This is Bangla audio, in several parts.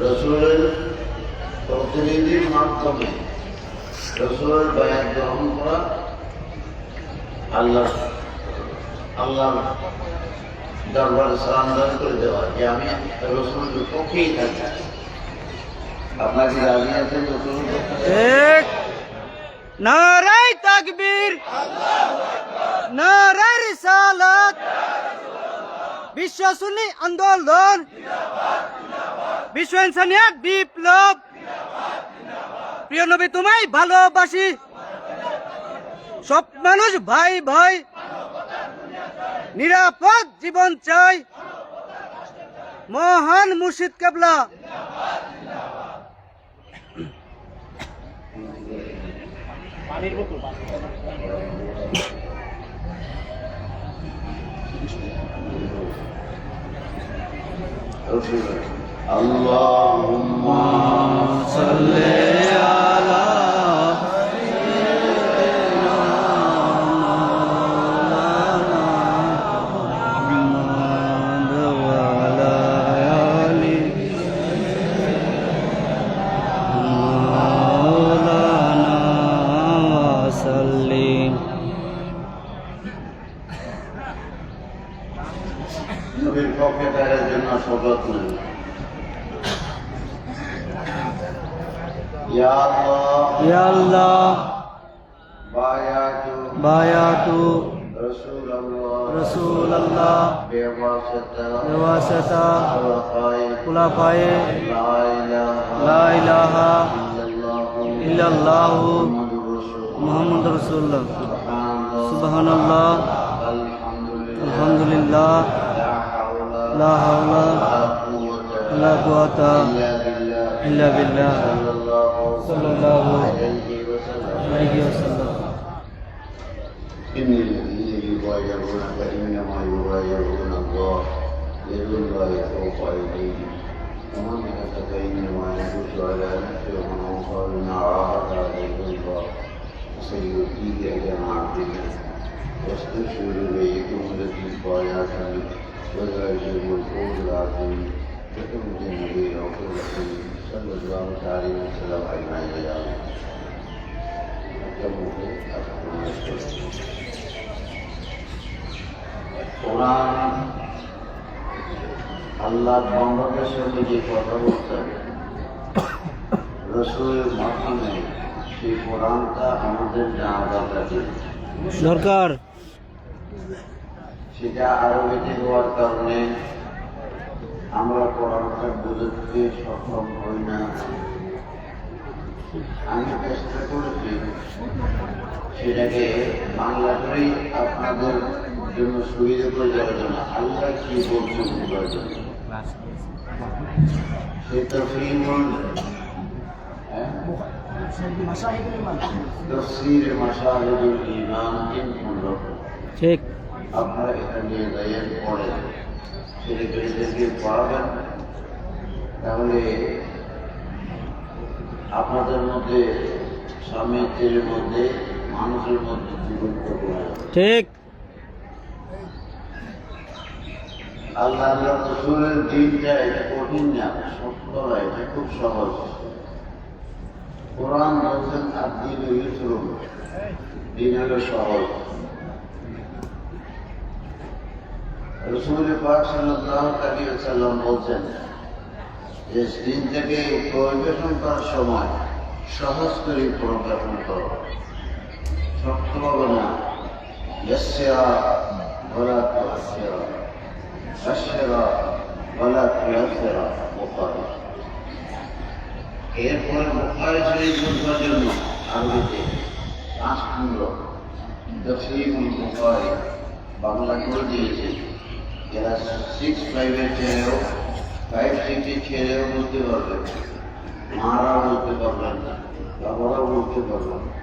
রসুলের প্রতিনিধির মাধ্যমে রসুলের বায়াত গ্রহণ করা, আল্লাহর দরবারে সালাম করে দেওয়া যে আমি রসুলের পক্ষেই থাকি। আপনার কি রাজি আছেন রসুলের পক্ষে? নারায়ে তাকবীর, নারায়ে রিসালাত, বিশ্ব সুন্নি আন্দোলন, বিশ্ব ইনসানিয়াত বিপ্লব। প্রিয় নবী তোমায় ভালোবাসি, সব মানুষ ভাই ভাই, নিরাপদ জীবন চাই, মহান মুর্শিদ কেবলা। আল্লাহুম্মা সাল্লি আলা নবীর পক্ষে থাকার জন্য শপথ নেন। ইয়া আল্লাহ, ইয়া আল্লাহ, বায়াতু রাসূলুল্লাহ রাসূলুল্লাহ বিওয়াসিতা খুলাফায়ে লা ইলাহা ইল্লাল্লাহু মুহাম্মাদুর রাসূলুল্লাহ। সুবহানাল্লাহ, আলহামদুলিল্লাহ, লা হাওলা ওয়ালা কুওয়াতা ইল্লা বিল্লাহ সাল্লাল্লাহু আলাইহি ওয়াসাল্লাম। إن الذين يبايعونك إنما يبايعون الله يد الله فوق أيديهم ومن نكث إنما ينكث على نفسه ومن أوفى بما عاهد عليه الله فسيؤتيه أجرا عظيما واستبشروا إليكم التي بايعتم وذلكم الفوز العظيم وكنت النبي رسول الله صلى الله عليه وسلم أجمعين. কোরআন আল্লাহ বান্দাদের সঙ্গে যে কথা বলতেন রসুলের মাধ্যমে, সেই কোরআনটা আমাদের জানা দরকার। সেটা আরবিতে হওয়ার কারণে আমরা কোরআনটা বুঝতে সক্ষম হই না। আমি চেষ্টা করেছি সেটাকে বাংলা করেই আপনাদের জন্য সুবিধা করে দেওয়ার জন্য, আল্লাহ কি বলছে বুঝবার জন্য। সে তফসিরুল মাশাহিদুল ঈমান 3 ঠিক। আপনারা এটা নিয়ে দায়ের পড়েন, সেটাকে এদেরকে পড়াবেন, তাহলে আপনাদের মধ্যে স্বামী স্ত্রীর মধ্যে মানুষের মধ্যে জীবনটা কমে যাবে। ঠিক। আল্লাহ রসুলের দিনটা এটা কঠিন না, সত্য না, এটা খুব সহজ। কোরআন বলছেন আর দিন ইউসরুন, দিন হলো সহজ। রসুল পাক সাল্লাল্লাহু আলাইহি ওয়াসাল্লাম বলছেন যে দিনটাকে পরিবেশন করার সময় সহজ করে পরিবেশন করো, শক্ত হবে না। ইয়াসসিরা ওয়ালা তুআসসিরা, বাশশিরা ওয়ালা তুয়াসসিরা। বুখারী। এরপরে বুখারী শরীফ বুঝবার জন্য আরবিতে 5 খণ্ড তাফসীরুল বুখারী বাংলা করে দিয়েছে। যারা 6-5 ছেলেও 5-6 ছেলেও বুঝতে পারবেন, মারাও বুঝতে পারবেন না, বাবারাও বুঝতে পারবেন না।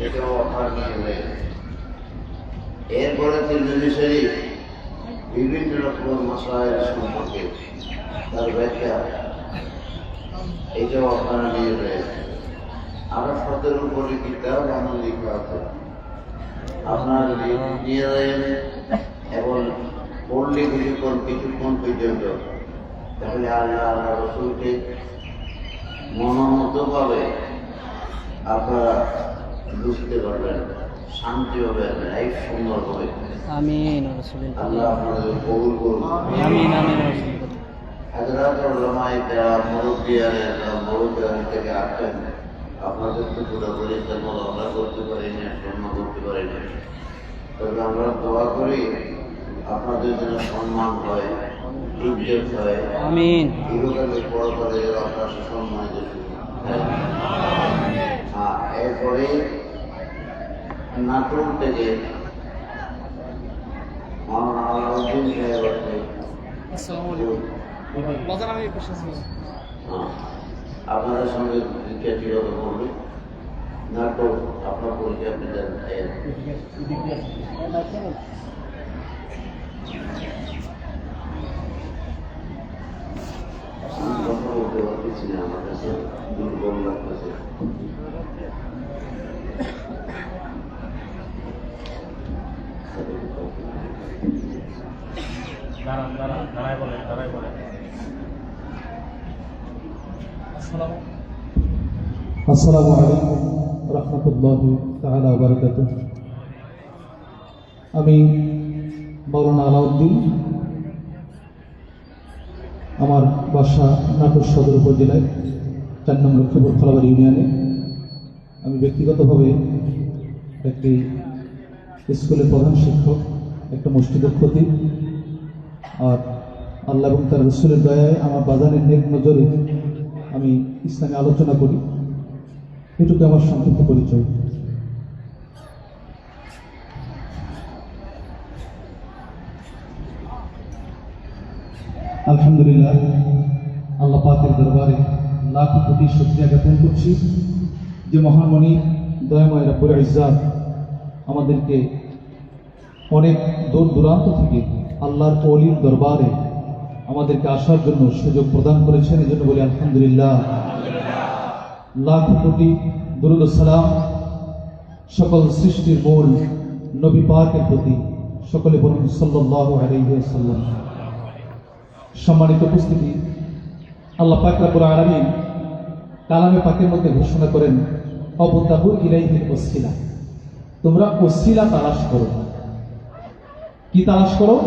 এটাও আপনার নিয়ে এরপরে তিরমিজি শরীফ বিভিন্ন রকমের মাসায়েল সম্পর্কে তার ব্যাখ্যা, এটাও আপনারা নিয়ে রয়েছে। আরাফাতের উপরে কিতাব আমার লেখা আছে, আপনারা যদি নিয়ে দেন এবং পড়লে কিছুক্ষণ পর্যন্ত তাহলে আল্লাহ রসুলকে মনোমত ভাবে আপনারা বুঝতে পারবেন, শান্তি হবে, লাইফ সুন্দর হবে। আমিন রাসূলুল্লাহ। আল্লাহ আপনাদের কবুল করুন। আমিন আমিন রাসূলুল্লাহ। হাজরাত উলামায়ে কেরাম, মুরব্বিয়ানেরা, মুরব্বিয়ান থেকে আসেন, আপনাদের তো পুরোপুরি তেমন আমরা করতে পারি না, সম্মান করতে পারি না। তবে আমরা দোয়া করি আপনাদের জন্য সম্মান হয়, ইজ্জত হয়। আমিন। ইহকালে পরকালে আপনার সম্মানিত এরপরে নাটোর থেকে মাওলানা আলাউদ্দিন সাহেব আছে। আপনাদের সঙ্গে কিভাবে বলবে নাটক আপনার পরিচয় আপনি দেন। কথা বলতে পারতেছি না, আমার কাছে দুর্বল লাগতেছে। আসসালামু আলাইকুম রহমতুল্লাহি তাআলা ওয়া বারাকাতুহু। আমি মাওলানা আলাউদ্দিন, আমার বাসা নাটোর সদর উপজেলায় 4 নং লক্ষ্মীপুর খোলাবাড়ি ইউনিয়নে। আমি ব্যক্তিগতভাবে একটি স্কুলের প্রধান শিক্ষক, একটা মসজিদের খতিব। আর আল্লাহ এবং তার রাসূলের দয়ায় আমার বাজানের নেক নজরে আমি ইসলামে আলোচনা করি। এটুকু আমার সংক্ষিপ্ত পরিচয়। আলহামদুলিল্লাহ, আল্লাহ পাকের দরবারে লাখ কোটি শুকরিয়া জ্ঞাপন করছি যে মহামণি দয়াময় রব্বুল ইজ্জাত আমাদেরকে অনেক দূর দূরান্ত থেকে আল্লাহর ওলির দরবারে আমাদেরকে আসার জন্য সুযোগ প্রদান করেছেন। এই জন্য বলি আলহামদুলিল্লাহ। লাখ কোটি দুরূদ ও সালাম সকল সৃষ্টির মূল নবী পাকের প্রতি, সকলে বলুন সাল্লাল্লাহু আলাইহি ওয়াসাল্লাম। সম্মানিত উপস্থিতি, আল্লাহ পাক রব্বুল আলামিন কালামে পাকের মধ্যে ঘোষণা করেন, অবতাহু ইলাইহিল ওসিলা, তোমরা ওসিলা তালাশ করো। কি তালাশ করো?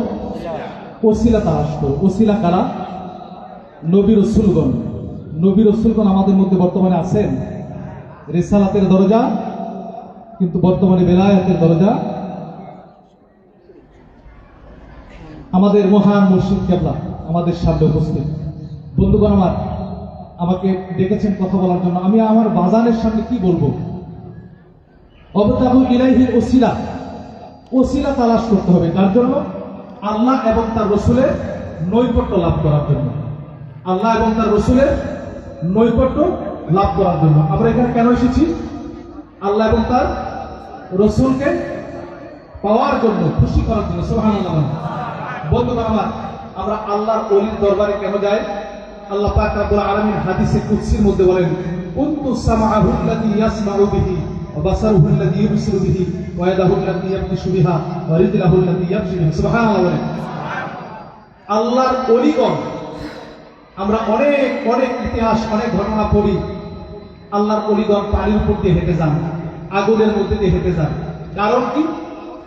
ওসিলা তালাশ করো। ওসিলা কারা? নবী রাসূলগণ। নবী রাসূলগণ আমাদের মধ্যে বর্তমানে আছেন। রিসালাতের দরজা, কিন্তু বর্তমানে বেলায়েতের দরজা আমাদের মহান মুর্শিদ কেবলা আমাদের সামনে উপস্থিত। বন্ধুগণ আমার, আমাকে ডেকেছেন কথা বলার জন্য। আমি আমার বাজানের সামনে কি বলবো? অবতাহু ইলাইহিল ওসিলা, ওসিলা তালাশ করতে হবে। তার জন্য আল্লাহ এবং তার রাসূলের নৈকট্য লাভ করার জন্য। আল্লাহ এবং তার রাসূলের নৈকট্য লাভ করার জন্য আমরা এখানে কেন এসেছি? আল্লাহ এবং তার রাসূলকে পাওয়ার জন্য, খুশি করার জন্য। সুবহানাল্লাহ। বন্ধুগণ আমার, আমরা আল্লাহর ওলির দরবারে কেন যাই? আল্লাহ পাক রব্বুল আলামিন হাদিসে কুদসির মধ্যে বলেন, কুনতু সামাআহু আল্লাযী ইয়াসমাউ বিহি ওয়া বাসারুহু আল্লাযী ইবসিরু বিহি ওয়া ইয়াদাহু আল্লাতী ইয়াবতিশু বিহা ওয়া রিজলুহু আল্লাতী ইয়ামশি বিহা। সুবহানাল্লাহ। আল্লাহর ওলিগণ, আমরা অনেক অনেক ইতিহাস, অনেক ঘটনা পড়ি। আল্লাহর ওলিগণ পানির উপর দিয়ে হেঁটে যান, আগুনের মধ্যে দিয়ে হেঁটে যান। কারণ কি?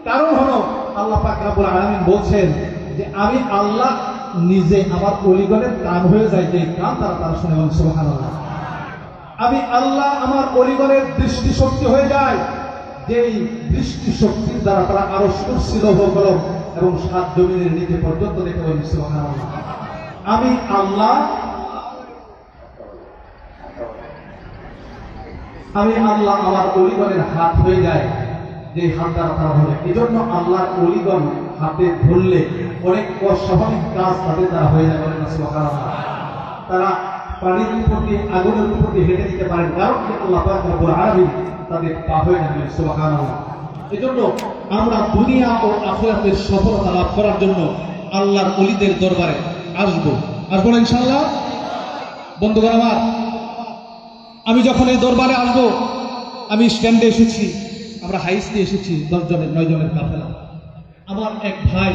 কারণ হলো আল্লাহ পাক রব্বুল আলামিন বলছেন যে আমি আল্লাহ নিজে আমার ওলিগণের কান হয়ে যাই, যে কান তারা শুনে। সুবহানাল্লাহ। আমি আল্লাহ আমার ওলিগণের দৃষ্টি শক্তি হয়ে যায়, যেই দৃষ্টি শক্তির দ্বারা তারা আরো সুশীল হল এবং 7 জমিনের নিচে পর্যন্ত দেখে বলেন সুবহানাল্লাহ। আমি আল্লাহ আমার ওলিগণের হাত হয়ে যায়, যে হাত দ্বারা তারা ধরে। এই জন্য আল্লাহর ওলিগণ হাতে ধরলে অনেক অস্বাভাবিক কাজ তাদের দ্বারা হয়ে যায়। বলেন সুবহানাল্লাহ। তারা পানির উপর দিয়ে, আগুনের উপর দিয়ে হেঁটে দিতে পারেন, কারণ কি আল্লাহ পাক রব্বুল আলামিন তাদের পা হয়ে যাবে। সুবহানাল্লাহ। এই জন্য আমরা দুনিয়া ও আখিরাতের সফলতা লাভ করার জন্য আল্লাহর ওলিদের দরবারে আসবো না ইনশাআল্লাহ? বন্ধুগণ আমার, আমি যখন এই দরবারে আসবো, আমি স্ট্যান্ডে এসেছি, আমরা হাইস্টে এসেছি 10 জনের 9 জনের কাফেলা। আমার এক ভাই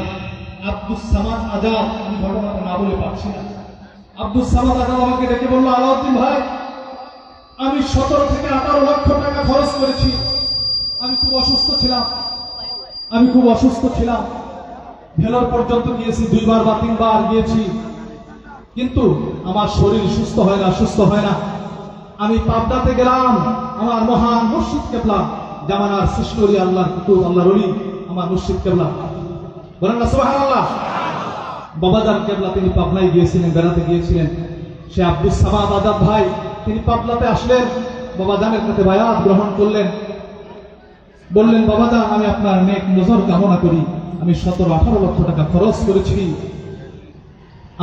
আব্দুস সামাদ আজাদ, আমি ঘটনাটা না বলে পারছি না, আব্দুল সামাদ আজাদ আমাকে ডেকে বলল, আলাউদ্দিন ভাই, আমি 17 থেকে 18 লক্ষ টাকা খরচ করেছি। আমি খুব অসুস্থ ছিলাম। ভেলোর পর্যন্ত গিয়েছি, 2 বার বা 3 বার গিয়েছি, কিন্তু আমার শরীর সুস্থ হয় না। আমি পাবনাতে গেলাম, আমার মহান মুর্শিদ কেবলা, জামানার সৃষ্টি ওলি, আল্লাহর কুতুব, আল্লাহর ওলি, আমার মুর্শিদ কেবলা, বলেন না সুবহানাল্লাহ। বাবাজান কেবলা তিনি পাবনায় গিয়েছিলেন, বেড়াতে গিয়েছিলেন। সে আব্দুল সামাদ আজাদ ভাই তিনি পাবনাতে আসলেন, বাবাজানের কাছে বায়াত গ্রহণ করলেন। বললেন, বাবাজান, আমি আপনার নেক নজর কামনা করি। আমি 17-18 লক্ষ টাকা খরচ করেছি,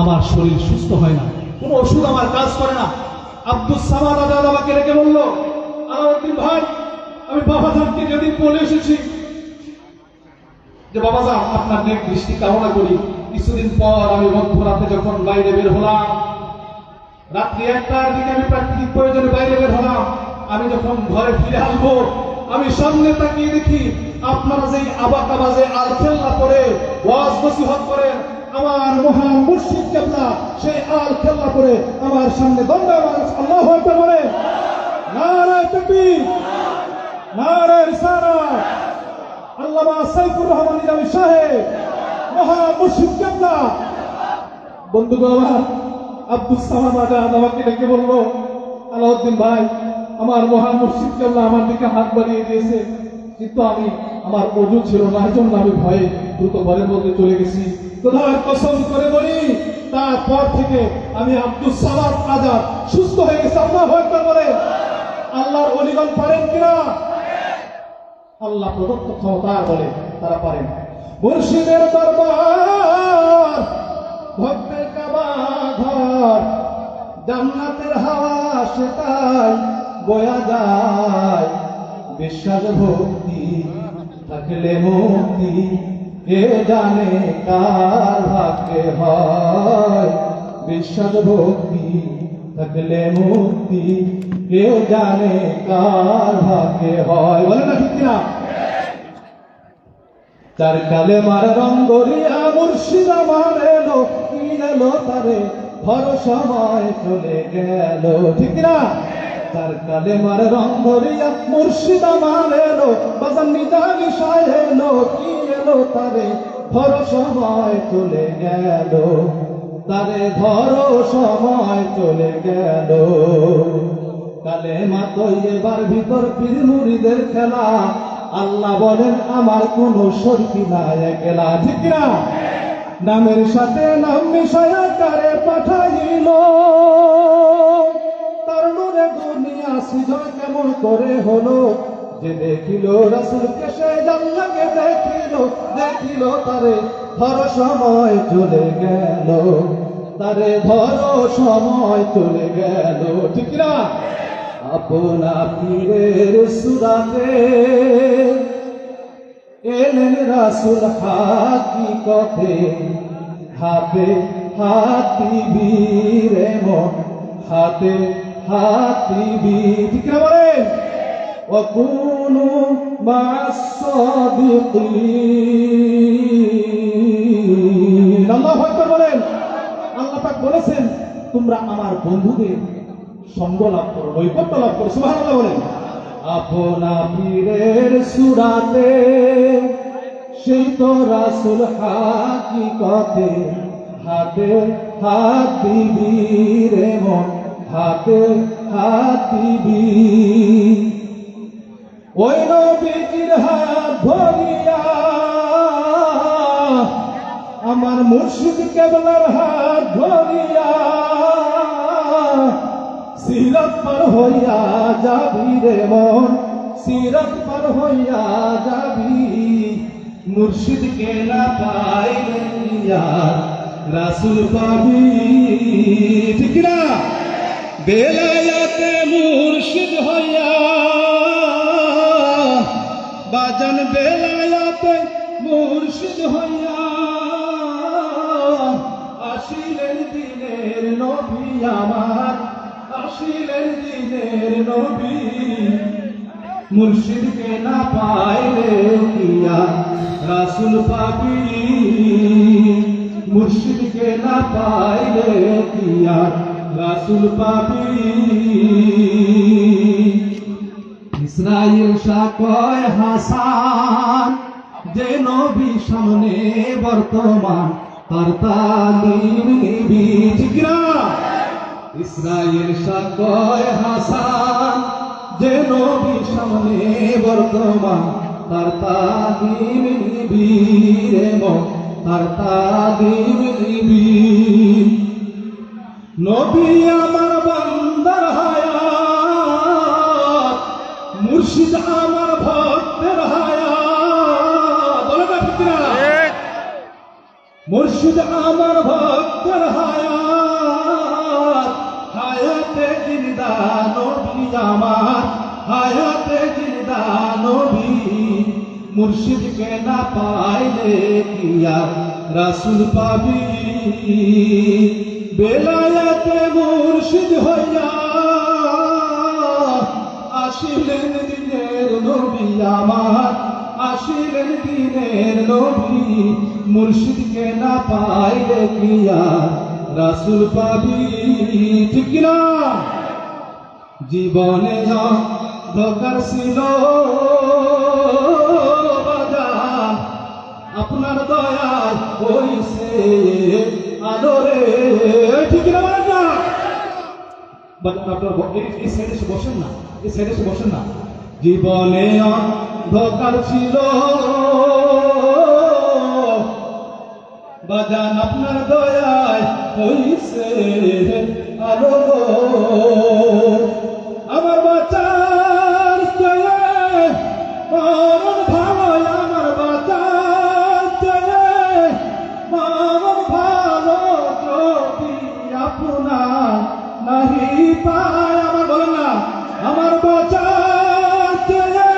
আমার শরীর সুস্থ হয় না, কোনো ওষুধ আমার কাজ করে না। আব্দুল সামাদ আজাদ আমাকে রেখে বলল, আলাউদ্দিন ভাই, আমি বাবাজানকে যেদিন বলে এসেছি যে বাবাজান আপনার নেক দৃষ্টি কামনা করি, কিছুদিন পর আমি মধ্যরাতে যখন বাইরে বের হলাম, রাত্রি 1টার দিকে আমি প্রাকৃতিক প্রয়োজনে বাইরে বের হলাম, আমি যখন ঘরে ফিরে আসবো, আমি সামনে তাকিয়ে দেখি আপনারা যে আবাকা বাজে আল খেল্লা করে ওয়াজ নসিহত করেন, আমার মহান মুর্শিদ কেবলা সেই আল খেল্লা করে আমার সামনে দণ্ডায়মান। আল্লাহু আকবার বলে, নারায়ে তাকবীর, নারায়ে রিসালাত। আল্লামা সাইফুর রহমান নিজামী সাহেব, মহান মুর্শিদ কেবলা। বন্ধুগণ আমার, আব্দুল সামাদ আজাদ আমাকে ডেকে বলল, আলাউদ্দিন ভাই, আমার মহান মুর্শিদ কেবলা আমার দিকে হাত বাড়িয়ে দিয়েছে, কিন্তু আমার ওযু ছিল না, এজন্য আমি ভয়ে দ্রুত ঘরের মধ্যে চলে গেছি। খোদার কসম করে বলি, তারপর থেকে আমি আব্দুল সামাদ আজাদ সুস্থ হয়ে গেছি। আল্লাহু আকবার বলে। আল্লাহর ওলিগণ পারেন কিনা? আল্লাহ প্রদত্ত ক্ষমতা বলে তারা পারেন। মুর্শিদের দরবার, ভক্তের কাবা ঘর, জান্নাতের হাওয়া সেটাই বয়া যায়। বিশ্বাস ভক্তি থাকলে মুক্তি, কে জানে কার ভাগ্যে হয়। বিশ্বাস ভক্তি থাকলে মুক্তি, কে জানে কার ভাগ্যে হয়। বলে না ঠিক না? চার কালে মার রঙ্গরিয়া মুর্শিদ আমার এলো, কি এলো তারে ভরসময় চলে গেল। ঠিক না? চার কালে মার রঙ্গরিয়া মুর্শিদ আমার এলো, বাজান নিজামী সাহেব এলো, কি এলো তারে ভরসময় চলে গেল, তারে ভরসময় চলে গেল। কালেমা তৈয়বার ভিতর পীর মুরিদের খেলা, আল্লাহ বলেন আমার কোন শরীক নাই একলা। ঠিক না? নামের সাথে নাম মিশায়া কারে পাঠাইল, তার নূরে দুনিয়া সৃজন কেমন করে হলো। যে দেখিল রাসূলকে সে জান্নাতে দেখিল তারে ধর সময় চলে গেল, তারে ধর সময় চলে গেল। ঠিক না? আপনা পীরের সুরাতে এলেন রাসূল হাকিকতে, হাতে হাত দিবি মন, হাতে হাত দিবি। ঠিক না বলেন? ওয়াকুনু মা'আস সাদিকিন। আল্লাহু আকবার বলেন। আল্লাহ পাক বলেছেন, তোমরা আমার বন্ধুদের সঙ্গ লাভ করো, নৈকট্য লাভ করো। সুবহানাল্লাহ বলেন। আপনা পীরের সুরাতে সেই তো রাসূল হাকিকতে, হাতে হাত দিবি রে মন, হাতে হাত দিবি। ওই নবীজির হাত ধরিয়া, আমার মুর্শিদ কেবলার হাত ধরিয়া, সিরাত পার হইয়া যাবি রে মন, সিরাত পার হইয়া যাবি। মুর্শিদকে না পাইলে রাসূল পাবি। ঠিক না? বেলায়াতে মুর্শিদ হইয়া, বাজান বেলায়াতে মুর্শিদ হইয়া, আসিলেন দিনের নবী আমার, আসিলেন দিনের নবী। মুর্শিদকে না পাইলে কিয়া রাসূল পাবি। মুর্শিদকে না পাইলে কি আর রাসূল পাবি। ইসরাইল শাহ কয় হাসান যে নবী সামনে বর্তমান তার তালিম নিবি, ঠিক না? ইসরাইল শাহ কয় হাসান যে নবী সামনে বর্তমান তার তালিম নিবি রে মন, তার তালিম নিবি। নবী আমার বান্দার হায়াত, মুর্শিদ আমার ভক্তের হায়াত, বলো না ঠিক না? মুর্শিদ আমার ভক্তের হায়াত, হায়াতে জিন্দা নবী আমার, হায়াতে জিন্দা নবী। মুর্শিদকে না পাইলে কি আর রাসূল পাবি। বেলায়েতে মুর্শিদ হইয়া আসিলেন দিনের নবী আমার, আসিলেন দিনের নবী। মুর্শিদকে না পাইলে কি আর রাসূল পাবি, ঠিক না? জীবনে দরকার ছিল বাজার, আপনার দয়ায় হইছে আদরে, ঠিক না? বলেন না? আপনার এই সাইডে এসে বসেন না, এই সাইডে এসে বসেন না। জীবনে অন্ধকার ছিল বাজান, আপনার দয়ায় হইছে আলো। আমার বাঁচার চেয়ে মরণ ভালো, আমার বাঁচার চেয়ে মরণ ভালো যদি আপনার নাহি পায়। আমার বলেন না, আমার বাঁচার চেয়ে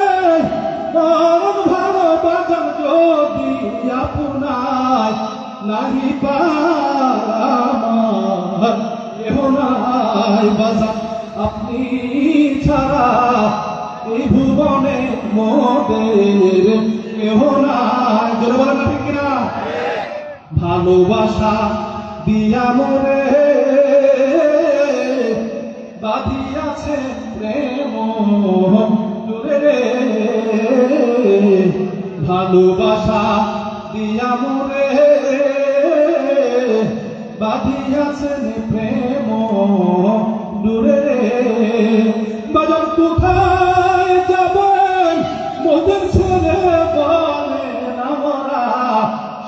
মরণ ভালো বাঁচান যদি আপনার নাহি পায়। কেহ নাই বাজান আপনি ছাড়া এই ভুবনে মোদের কেহ নাই। জোরে বলেন না, ঠিক না? ভালোবাসা দিয়া মোরে বাঁধিয়াছে প্রেম জুড়ে রে, ভালোবাসা দিয়া মোরে বাঁধিয়াছেন প্রেম জুড়ে রে। বাজার কোথায় যাবেন মোদের ছেড়ে বলেন আমরা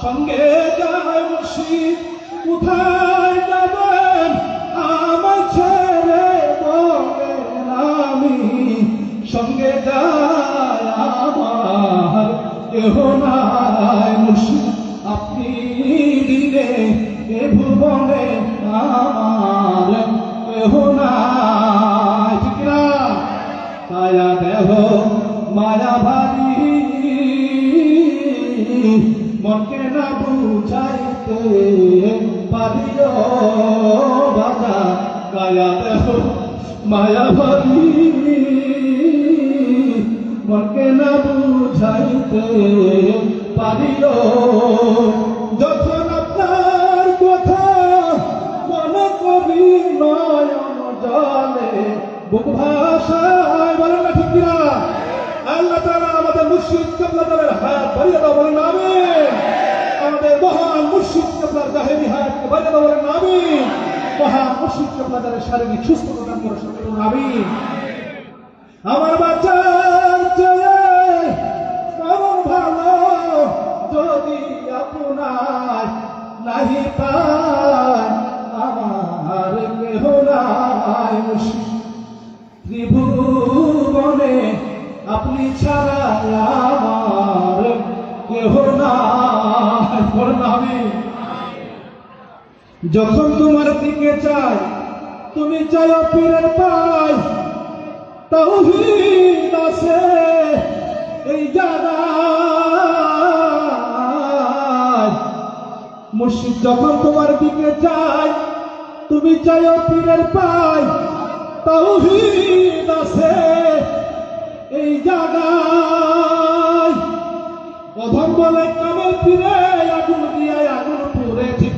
সঙ্গে যায় মুর্শিদ, কোথায় যাবেন আমার ছেড়ে বলেন আমি সঙ্গে যাই আমার কেহ নাই। মুর্শিদ আপনি দিলে এ ভুবনে আমার কেহ নাই, ঠিক না? কায়া দেহ মায়া ভারী মনকে না বুঝাইতে পারিও বাজা। কায়া দেহ মায়া ভারী মনকে না বুঝাইতে পারিও। যখন আপনার কথা মনে করি নয়ন জলে বুক ভাষায়, বলেন না ঠিক না? আল্লাহ তাআলা আমাদের মুর্শিদ কিবলার হায়াত বাড়িয়ে দাও, বলেন আমিন। আমাদের মহান মুর্শিদ কিবলার জাহেরি হায়াতকে বাড়িয়ে দাও, বলেন আমিন। মহান মুর্শিদ কিবলার শারীরিক সুস্থতা দান করো, বলেন আমিন। আমার বাচ্চার চেয়ে মরণ ভালো যদি আপনার নাহি পায়, আমার কেহ নাই। মুর্শিদ ত্রিভুবনে আপনি ছাড়া আমার কেহ নাই, বলেন আমিন। যখন তোমার দিকে চাই তুমি চাও পীরের পাই, তাওহীদ আছে এই জায়গায়। মুর্শিদ যখন তোমার দিকে চাই তুমি চাও পীরের পাই, তাওহীদ আছে এই জায়গায়। প্রথম বলে কামের পীরে আগুন দিয়ে আগুন পুরে, ঠিক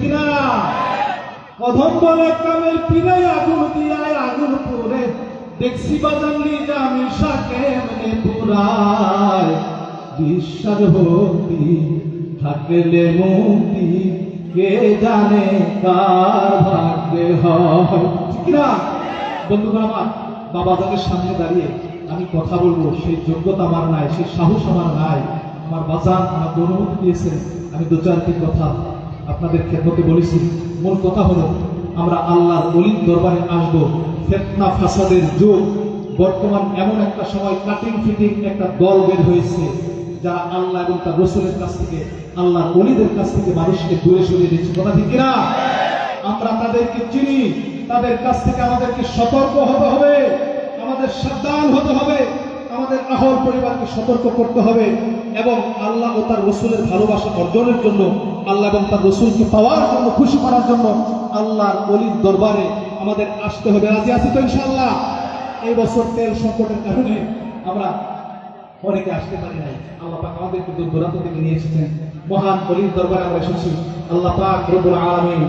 অধম বলে কামের পীরে আগুন দিয়ায় আগুন পুরে, দেখছি বাজান নিজামিশা কেমনে পুরায়। বিশ্বাস ভক্তি থাকলে মুক্তি, কে জানে কার ভাগ্যে হয়। ঠিক না বন্ধুগণ আমার? বাবাজানের সামনে দাঁড়িয়ে আমি কথা বলবো সেই যোগ্যতা আমার নাই, সেই সাহস আমার নাই। আমার বাজান আমার অনুমতি দিয়েছেন, আমি দু চারটি কথা আপনাদের খেদমতে বলেছি। মূল কথা হলো আমরা আল্লাহর ওলির দরবারে আসবো। ফিতনা ফাসাদের যুগ বর্তমান, এমন একটা সময় কাটিং ফিটিং একটা দল বের হয়েছে যারা আল্লাহ এবং তার রসুলের কাছ থেকে, আল্লাহর ওলিদের কাছ থেকে মানুষকে দূরে সরিয়ে দিচ্ছে। কথা ঠিক কিনা? আমরা তাদেরকে চিনি, তাদের কাছ থেকে আমাদেরকে সতর্ক হতে হবে, আমাদের সাবধান হতে হবে, আমাদের আহল পরিবারকে সতর্ক করতে হবে এবং আল্লাহ ও তার রসুলের ভালোবাসা অর্জনের জন্য, আল্লাহ এবং তার রসুলকে পাওয়ার জন্য, খুশি করার জন্য আল্লাহর ওলির দরবারে আমাদের আসতে হবে। রাজি আছি তো ইনশাআল্লাহ? এই বছর তেল সংকটের কারণে আমরা অনেকে আসতে পারি নাই। আল্লাহ পাক আমাদেরকে দূর দূরান্ত থেকে নিয়ে এসেছেন, মহান ওলির দরবারে আমরা এসেছি। আল্লাহ পাক রব্বুল আলামিন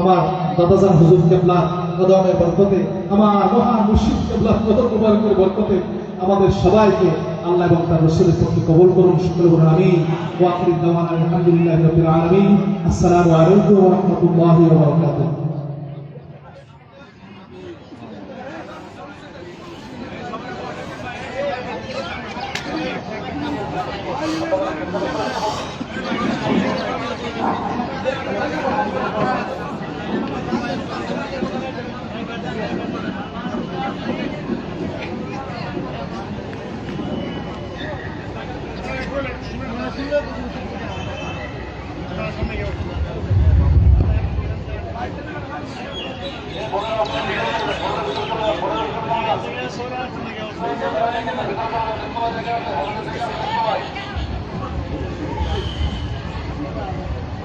আমার দাদাজান হুজুর কেবলা কদমের বরকতে, আমার মহান মুর্শিদ কেবলা কদম মুবারকের বরকতে আমাদের সবাইকে আল্লাহ এবং তার রাসূলের পক্ষে কবুল করুন। শুকর করুন। আমিন। ওয়া আখিরু দাওয়ানা আলহামদুলিল্লাহি রাব্বিল আলামিন। আসসালামু আলাইকুম ওয়া রাহমাতুল্লাহি ওয়া বারাকাতুহু।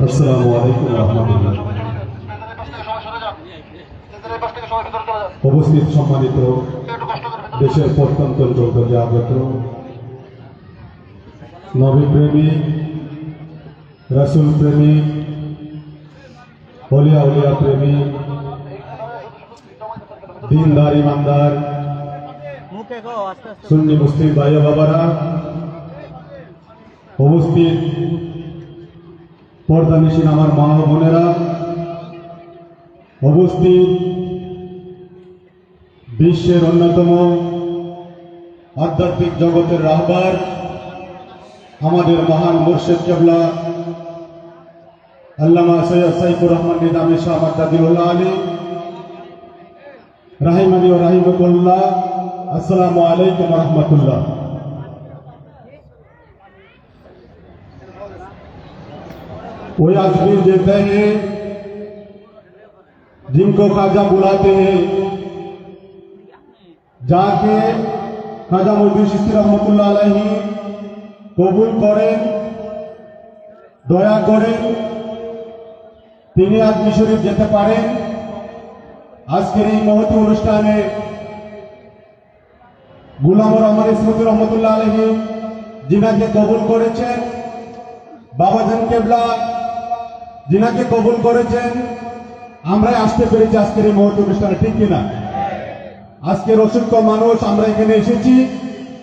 আসসালামু আলাইকুম ওয়া রাহমাতুল্লাহ। উপস্থিত সম্মানিত দেশের প্রত্যন্ত অঞ্চল থেকে আগত নবী প্রেমিক, রাসূল প্রেমিক, ওলিয়া উলিয়া প্রেমিক, দিনদার ইমানদার সুন্নি মুসলিম ভাই ও বাবারা, উপস্থিত পর্দানিশীন আমার মা ও বোনেরা, উপস্থিত বিশ্বের অন্যতম আধ্যাত্মিক জগতের রাহবার আমাদের মহান মুর্শিদ কেবলা আল্লামা সৈয়দ সাইফুর রহমান নিজামী শাহ মাদাদিউল্লাহ আলী রাহিমানি ও রাহিমাকুল্লাহ। अस्सलामु अलैकुम व रहमतुल्लाह। कोई आजमीर देते हैं जिनको खाजा बुलाते हैं, जाके खाजा मुहद्दिस चिश्ती रहमतुल्लाह अलैहि কবুল করেন, দয়া করেন, তিনি আজমির শরীফ যেতে পারেন। আজকের এই মহতী অনুষ্ঠানে গুলামুর রহমান ইসমতি রহমতুল্লাহ আলাইহি যিনাকে কবুল করেছেন, বাবাজান কেবলা যিনাকে কবুল করেছেন, আমরাই আসতে পেরেছি আজকের এই মহতী অনুষ্ঠানে। ঠিক কিনা? আজকের অসংখ্য মানুষ আমরা এখানে এসেছি,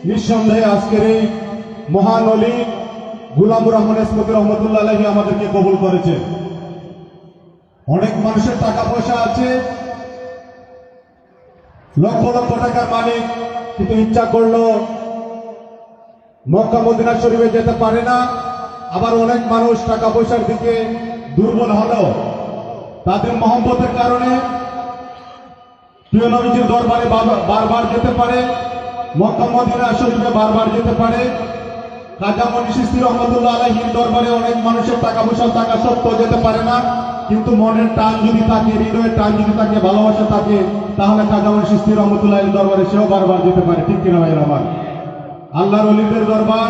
নিঃসন্দেহে আজকের এই মহান ওলি গুলামুর রহমান ইসমতি রহমতুল্লাহ আলাইহি আমাদেরকে কবুল করেছেন। অনেক মানুষের টাকা পয়সা আছে, লক্ষ লক্ষ টাকার মালিক, কিন্তু ইচ্ছা করলো মক্কা মদিনা শরীফে যেতে পারে না। আবার অনেক মানুষ টাকা পয়সার দিকে দুর্বল হলো, তাদের মহব্বতের কারণে প্রিয় নবীজির দরবারে বারবার যেতে পারে, মক্কা মদিনা শরীফে বারবার যেতে পারে। খাজা মুহদ্দিস চিশতি রহমতুল্লাহ আলাইহির দরবারে অনেক মানুষের টাকা পয়সা থাকা সত্ত্বেও যেতে পারে না, কিন্তু মনের টান যদি থাকে, হৃদয়ের টান যদি থাকে, ভালোবাসা থাকে, তাহলে খাজা মুহদ্দিস চিশতি রহমতুল্লাহ আলাইহির দরবারে সেও বারবার যেতে পারে। ঠিক কিনা ভাই আমার? আল্লাহর ওলিদের দরবার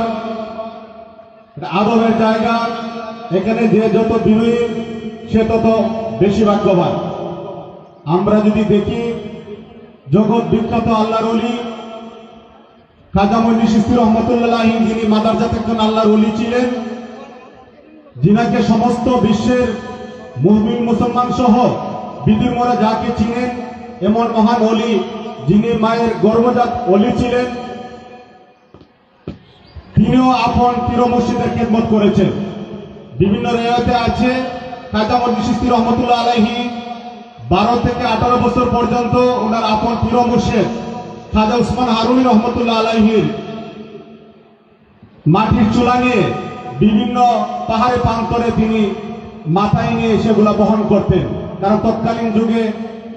আদবের জায়গা, এখানে যে যত বিনয়ী সে তত বেশি ভাগ্যবান। আমরা যদি দেখি জগৎ বিখ্যাত আল্লাহর ওলি খাজা মুহদ্দিস চিশতি রহমতুল্লাহ আলাইহি, যিনি মাদারজাত একজন আল্লাহর ওলি ছিলেন, যিনাকে সমস্ত বিশ্বের মুমিন মুসলমান সহ বিধির মোড়া যাকে চিনেন এমন মহান অলি, যিনি মায়ের গর্ভজাত অলি ছিলেন, তিনিও আপন পীর মুর্শিদের খেদমত করেছেন। বিভিন্ন রেওয়ায়েতে আছে খাজা মজলিস চিশতি রহমতুল্লাহ আলাইহি 12 থেকে 18 বছর পর্যন্ত ওনার আপন পীর মুর্শিদ খাজা উসমান হারুনি রহমতুল্লাহ আলাইহির মাটির চুলা নিয়ে বিভিন্ন পাহাড়ে প্রান্তরে তিনি মাথায় নিয়ে সেগুলা বহন করতেন। কারণ তৎকালীন যুগে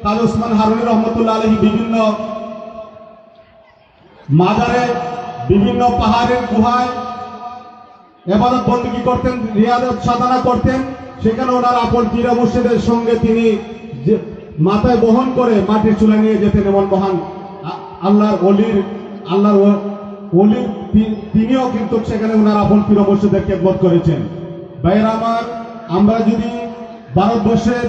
খাজা উসমান হারুনি রহমতুল্লাহ আলাইহি বিভিন্ন মাজারে, বিভিন্ন পাহাড়ের গুহায় ইবাদত বন্দী করতেন, রিয়াদত সাধনা করতেন। সেখানে ওনার আপন পীর মুর্শিদের সঙ্গে তিনি মাথায় বহন করে মাটির চুলা নিয়ে যেতেন। এমন মহান আল্লাহর অলি তিনিও কিন্তু সেখানে ওনার আপন পীর মুর্শিদের খেদমত করেছেন। ভাইয়েরা আমার, আমরা যদি ভারতবর্ষের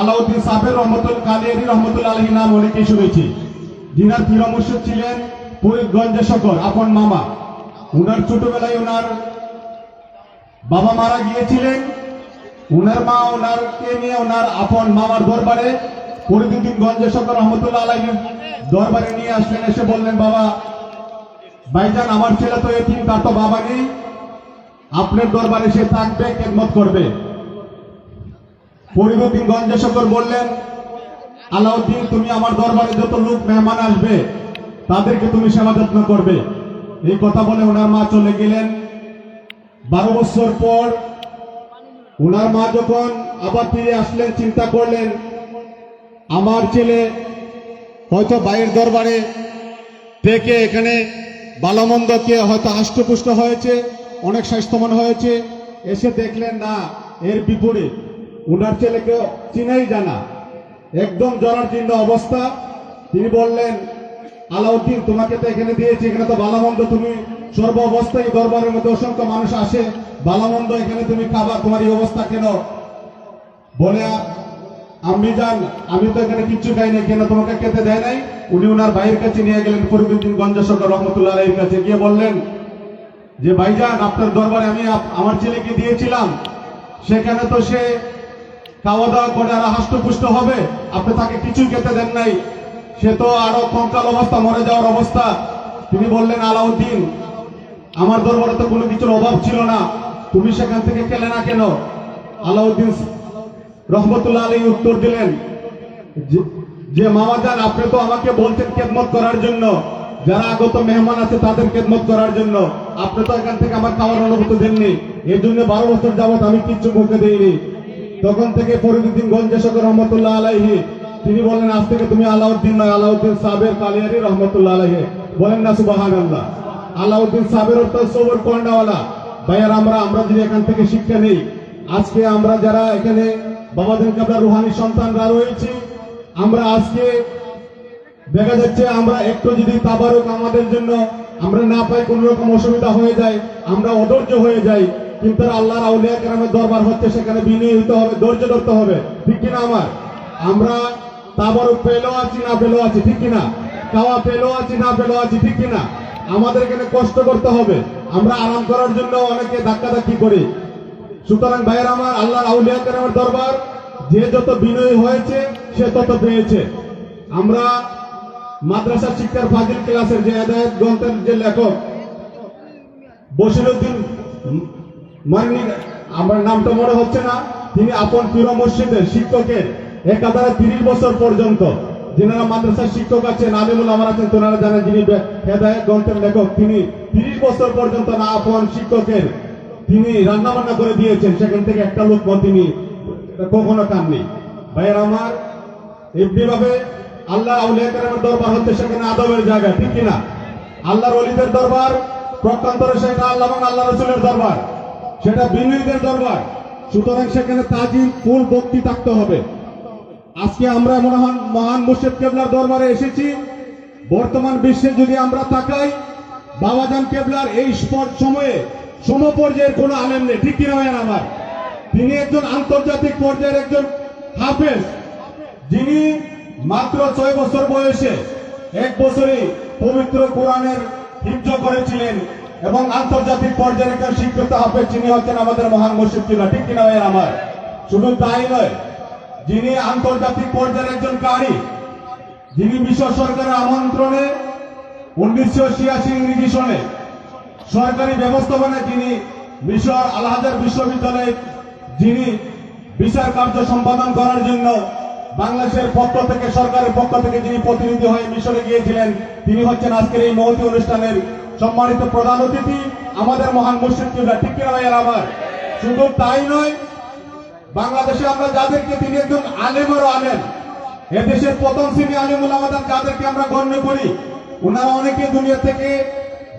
আলাউদ্দিন সাবের রহমতুল কালিয়ারি রহমতুল্লাহ আলাইহি নাম অনেকেই শুনেছি। যিনার পীর মুর্শিদ ছিলেন ফরিদগঞ্জে শকর, আপন মামা। উনার ছোটবেলায় ওনার বাবা মারা গিয়েছিলেন। উনার মা ওনারকে নিয়ে ওনার আপন মামার দরবারে ফরিদুদ্দিন গঞ্জে শকর রহমতুল্লাহ আলাইহির দরবারে নিয়ে আসলেন। এসে বললেন, বাবা ভাইজান, আমার ছেলে তো এতিম, তার তো বাবা নেই, আপনার দরবারে সে থাকবে, খেদমত করবে। ফরিদুদ্দিন গঞ্জে শকর বললেন, আলাউদ্দিন, তুমি আমার দরবারে যত লোক মেহমান আসবে তাদেরকে তুমি সেবা যত্ন করবে। এই কথা বলে ওনার মা চলে গেলেন। 12 বছর পর ওনার মা যখন আবার ফিরে আসলেন, চিন্তা করলেন, আমার ছেলে হয়তো ভাইয়ের দরবারে থেকে এখানে ভালোমন্দকে হয়তো আষ্টপুষ্ট হয়েছে, অনেক স্বাস্থ্যবান হয়েছে। এসে দেখলেন না, এর বিপরীত, ওনার ছেলেকে চিনাই জানা, একদম জরাজীর্ণ অবস্থা। তিনি বললেন, আলাউদ্দিন, তোমাকে তো এখানে দিয়েছি, এখানে তো ভালোমন্দ তুমি সর্ব অবস্থায়, দরবারের মধ্যে অসংখ্য মানুষ আসে, ভালোমন্দ এখানে তুমি খাবা, তোমার এই অবস্থা কেন? বলে, আমি জান, আমি তো এখানে কিচ্ছু খাই নাই, কেন তোমাকে খেতে দেয় নাই? উনি ওনার ভাইয়ের কাছে নিয়ে গেলেন, ফরিদুদ্দিন গঞ্জে শকর রহমতুল্লাহ আলাইহির কাছে গিয়ে বললেন যে, ভাইজান, আপনার দরবারে আমি আমার ছেলেকে দিয়েছিলাম, সেখানে তো সে খাওয়া দাওয়া করে আর হাষ্টপুষ্ট হবে, আপনি তাকে কিছুই খেতে দেন নাই, সে তো আরো কঙ্কাল অবস্থা, মরে যাওয়ার অবস্থা। তিনি বললেন, আলাউদ্দিন, আমার দরবারে তো কোনো কিছুর অভাব ছিল না, তুমি সেখান থেকে খেলে না কেন? আলাউদ্দিন রহমতুল্লাহ আলাইহি উত্তর দিলেন যে, মামা জান, আপনি তো আমাকে বলছেন খেদমত করার জন্য, যারা আগত মেহমান আছে তাদের খেদমত করার জন্য, আপনি তো এখান থেকে আমার খাওয়ার অনুমতি দেননি, এই জন্য 12 বছর যাবত আমি কিচ্ছু মুখে দেইনি। তখন থেকে ফরিদুদ্দিন গঞ্জে শকর রহমতুল্লাহ আলাইহি তিনি বলেন, আজ থেকে তুমি আলাউদ্দিন নয়, আলাউদ্দিন সাবের কালিয়ারি রহমতুল্লাহ আলাইহি। বলেন না সুবহানাল্লাহ। আলাউদ্দিন সাবের অর্থ সবর কর্ণাওয়ালা। ভাইয়ার, আমরা যদি এখান থেকে শিক্ষা নেই, আজকে আমরা যারা এখানে বাবাজান কাবলা রুহানি সন্তানরা রয়েছি, আমরা আজকে দেখা যাচ্ছে আমরা একটু যদি তাবারুক আমাদের জন্য আমরা না পাই, কোন রকম অসুবিধা হয়ে যায়, আমরা অধৈর্য হয়ে যাই। কিন্তু আল্লাহর আউলিয়া কেরামের দরবার হচ্ছে, সেখানে বিনয়ী হতে হবে, ধৈর্য ধরতে হবে, ঠিক কিনা? আমরা তাবারুক পেলেও আছি না পেলেও আছি, ঠিক কিনা? খাওয়া পেলেও আছি না পেলেও আছি, ঠিক কিনা? আমাদের এখানে কষ্ট করতে হবে, আমরা আরাম করার জন্য অনেকে ধাক্কাধাক্কি করি। সুতরাং ভাইয়ের আমার, আল্লাহর আউলিয়া কেরামের দরবার, যে যত বিনয়ী হয়েছে সে তত পেয়েছে। আমরা মাদ্রাসা শিক্ষার ফাজিল ক্লাসের যে হেদায়েত গ্রন্থের যে লেখক বশিরউদ্দিন মানি, আমার নামটা মনে হচ্ছে না, তিনি আপন পীর মুর্শিদের শিক্ষকের একাধারে 30 বছর পর্যন্ত, যিনারা মাদ্রাসার শিক্ষক আছেন, আলিমুল আমার আছেন, তোনারা জানেন, যিনি হেদায়েত গ্রন্থের লেখক, তিনি 30 বছর পর্যন্ত না আপন শিক্ষকের তিনি রান্না বান্না করে দিয়েছেন, সেখান থেকে একটা লোক তিনি কখনো খাননি। ভাইয়ের আমার, এমনিভাবে আল্লাহ আউলিয়া কেরামের দরবার হচ্ছে সেখানে আদবের জায়গা, ঠিক কিনা? আল্লাহর ওলিদের দরবার প্রকান্তরে সেটা আল্লাহ এবং আল্লাহ রসুলের দরবার, সেটা বিনয়ীদের দরবার। সুতরাং সেখানে তাজিম ফুল ভক্তি থাকতে হবে। আজকে আমরা মহান মুর্শিদ কেবলার দরবারে এসেছি। বর্তমান বিশ্বে যদি আমরা তাকাই, বাবাজান কেবলার এই সময়ে সমপর্যায়ের কোন আলেম নেই, ঠিক কিনা ভাইয়ের আমার? তিনি একজন আন্তর্জাতিক পর্যায়ের একজন হাফেজ, যিনি মাত্র 6 বছর বয়সে 1 বছরই পবিত্র কোরআনের হিফজ করেছিলেন এবং আন্তর্জাতিক পর্যায়ের একজন শিক্ষিত হাফেজ, যিনি হচ্ছেন আমাদের মহান মুর্শিদ কেবলা, ঠিক কিনা ভাইয়ের আমার? শুধু তাই নয়, যিনি আন্তর্জাতিক পর্যায়ের একজন কারি, যিনি মিশর সরকারের আমন্ত্রণে 1986 ইংরেজি সনে সরকারি ব্যবস্থাপনায় যিনি মিশর আল আজহার বিশ্ববিদ্যালয়ে যিনি বিচার কার্য সম্পাদন করার জন্য বাংলাদেশের পক্ষ থেকে, সরকারের পক্ষ থেকে যিনি প্রতিনিধি হয়ে মিশরে গিয়েছিলেন, তিনি হচ্ছেন আজকের এই মহতী অনুষ্ঠানের সম্মানিত প্রধান অতিথি, আমাদের মহান মুর্শিদ কিবলা। ঠিক কিনা ভাইয়ের আমার? শুধু তাই নয়, বাংলাদেশে আমরা যাদেরকে, তিনি একজন আলেমেরও আলেম, এদেশের প্রথম শ্রেণী আলেম উলামাদের যাদেরকে আমরা গণ্য করি, ওনারা অনেকে দুনিয়া থেকে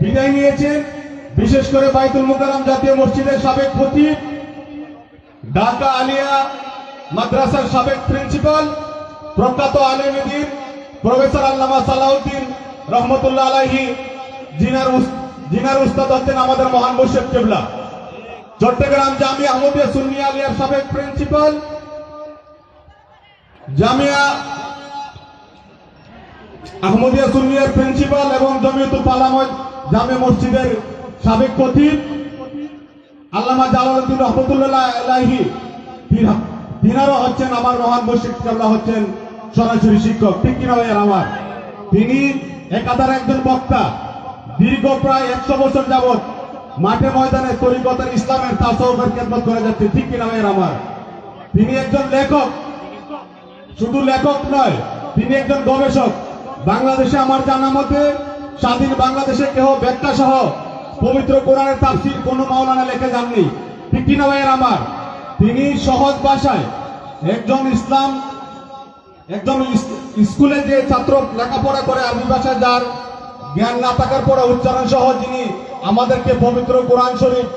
বিদায় নিয়েছেন। বিশেষ করে বাইতুল মুকাররম জাতীয় মসজিদের সাবেক খতিব, ঢাকা আলিয়া মাদ্রাসার সাবেক প্রিন্সিপাল, প্রখ্যাত আলেম দ্বীন প্রফেসর আল্লামা সালাউদ্দিন রহমতুল্লাহ আলাইহি, জিনার উস্তাদ হচ্ছেন আমাদের মহান মুর্শিদ কিবলা। চট্টগ্রাম জামিয়া আহমদিয়া সুন্নিয়া আলিয়ার সাবেক প্রিন্সিপাল, জামিয়া আহমদিয়া সুন্নিয়ার প্রিন্সিপাল এবং জমিয়তুল ফালাহ জামে মসজিদের সাবেক খতিব আল্লামা জালালউদ্দিন রহমতুল্লাহ আলাইহি, তিনারও হচ্ছেন আমার মহান মুর্শিদ কিবলা, হচ্ছেন সরাসরি শিক্ষক। ঠিক কিনা ভাইয়ের আমার? তিনি একাধারে একজন বক্তা, দীর্ঘ প্রায় 100 বছর যাবৎ মাঠে ময়দানে তরিকতের ইসলামের তাসাউফের খেদমত করে যাচ্ছে। ঠিক কিনা ভাইয়ের আমার? তিনি একজন লেখক, শুধু লেখক নয়, তিনি একজন গবেষক। বাংলাদেশে আমার জানা মতে স্বাধীন বাংলাদেশে কেহ ব্যাখ্যা সহ পবিত্র কোরআনের তাফসীর কোন মাওলানা লিখে যাননি। ঠিক কিনা ভাইয়ের আমার? তিনি সহজ ভাষায় একজন স্কুলে যে ছাত্র লেখাপড়া করে আরবি ভাষায়, যার জ্ঞান না থাকার পরে উচ্চারণ সহ যিনি আমাদেরকে পবিত্র কোরআন শরীফ,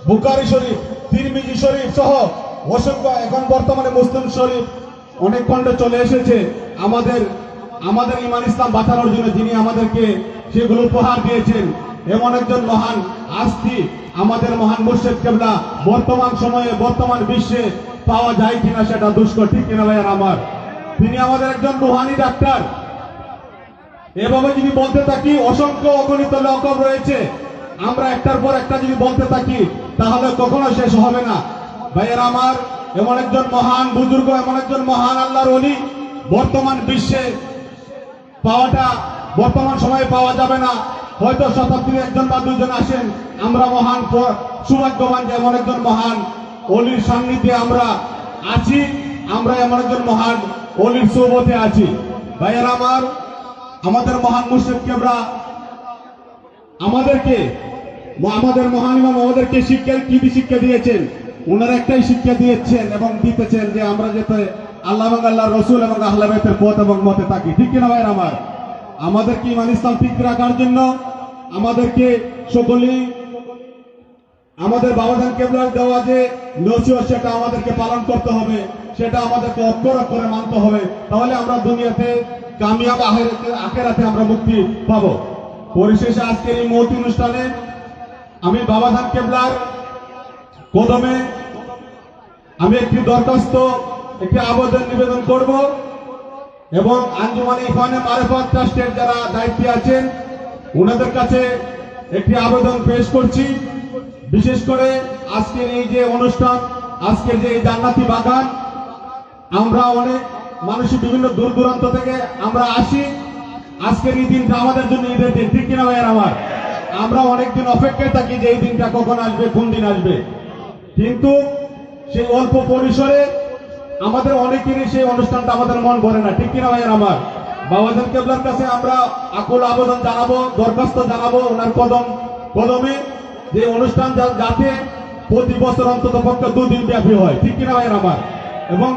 বুখারী শরীফ, তিরমিজি শরীফ সহ অসংখ্য, এখন বর্তমানে মুসলিম শরীফ অনেক খণ্ডে চলে এসেছে আমাদের ইমান ইসলাম বাঁচানোর জন্য, যিনি আমাদেরকে সেগুলো উপহার দিয়েছেন, এমন একজন মহান আস্তি আমাদের মহান মুর্শিদ কিবলা বর্তমান সময়ে, বর্তমান বিশ্বে পাওয়া যায় কিনা সেটা দুষ্কর। ঠিক কিনা ভাইয়ার আমার? তিনি আমাদের একজন রুহানি ডাক্তার। এভাবে যদি বলতে থাকি, অসংখ্য অগণিত লকব রয়েছে, আমরা একটার পর একটা যদি বলতে থাকি তাহলে কখনো শেষ হবে না। ভাইয়ের আমার, এমন একজন মহান বুজুর্গ, এমন একজন মহান আল্লাহর ওলি বর্তমান বিশ্বে পাওয়াটা, বর্তমান সময়ে পাওয়া যাবে না। হয়তো শতাব্দীর একজন বা দুজন আসেন, আমরা মহান সৌভাগ্যবান যে এমন একজন মহান অলির সান্নিধ্যে আমরা আছি, আমরা এমন একজন মহান অলির সোহবতে আছি। ভাইয়ের আমার, আমাদের মহান মুর্শিদ কিবলা আমাদের মহান ইমাম আমাদেরকে কি শিক্ষা দিয়েছেন? ওনারা একটাই শিক্ষা দিয়েছেন এবং দিতেছেন যে আমরা যাতে আল্লাহ এবং আল্লাহর রাসূল এবং আহলে বাইতের পথ এবং মতে থাকি। ঠিক কিনা ভাইয়ের আমার? আমাদেরকে ইমান ইসলাম ঠিক রাখার জন্য আমাদেরকে সকলেই আমাদের বাবাজান কিবলার দেওয়া যে নসিহত, সেটা আমাদেরকে পালন করতে হবে, সেটা আমাদেরকে অক্ষর অক্ষরে মানতে হবে, তাহলে আমরা দুনিয়াতে কামিয়াব, আখিরাতে আমরা মুক্তি পাবো। পরিশেষে আজকের এই মহতী অনুষ্ঠানে আমি বাবাজান কিবলার কদমে আমি একটি দরখাস্ত, একটি আবেদন নিবেদন করব এবং আঞ্জুমানে ইখওয়ানে মারিফাত ট্রাস্টের যারা দায়িত্বে আছেন ওনাদের কাছে একটি আবেদন পেশ করছি। বিশেষ করে আজকের এই যে অনুষ্ঠান, আজকের যে জান্নাতি বাগান, আমরা অনেক মানুষই বিভিন্ন দূর দূরান্ত থেকে আমরা আসি। আজকের এই দিনটা আমাদের জন্য ঈদের দিন। ঠিক কিনা ভাইয়ের আমার? আমরা অনেকদিন অপেক্ষায় থাকি যে এই দিনটা কখন আসবে, কোন দিন আসবে, কিন্তু সেই অল্প পরিসরে আমাদের অনেকেরই সেই অনুষ্ঠানটা আমাদের মন ভরে না। ঠিক কিনা ভাইয়ের আমার? বাবাজান কিবলার কাছে আমরা আকুল আবেদন জানাবো, দরখাস্ত জানাবো ওনার কদমে যে অনুষ্ঠান যাতে প্রতি বছর অন্তত পক্ষে 2 দিন ব্যাপী হয়। ঠিক কিনা ভাইয়ের আমার? এবং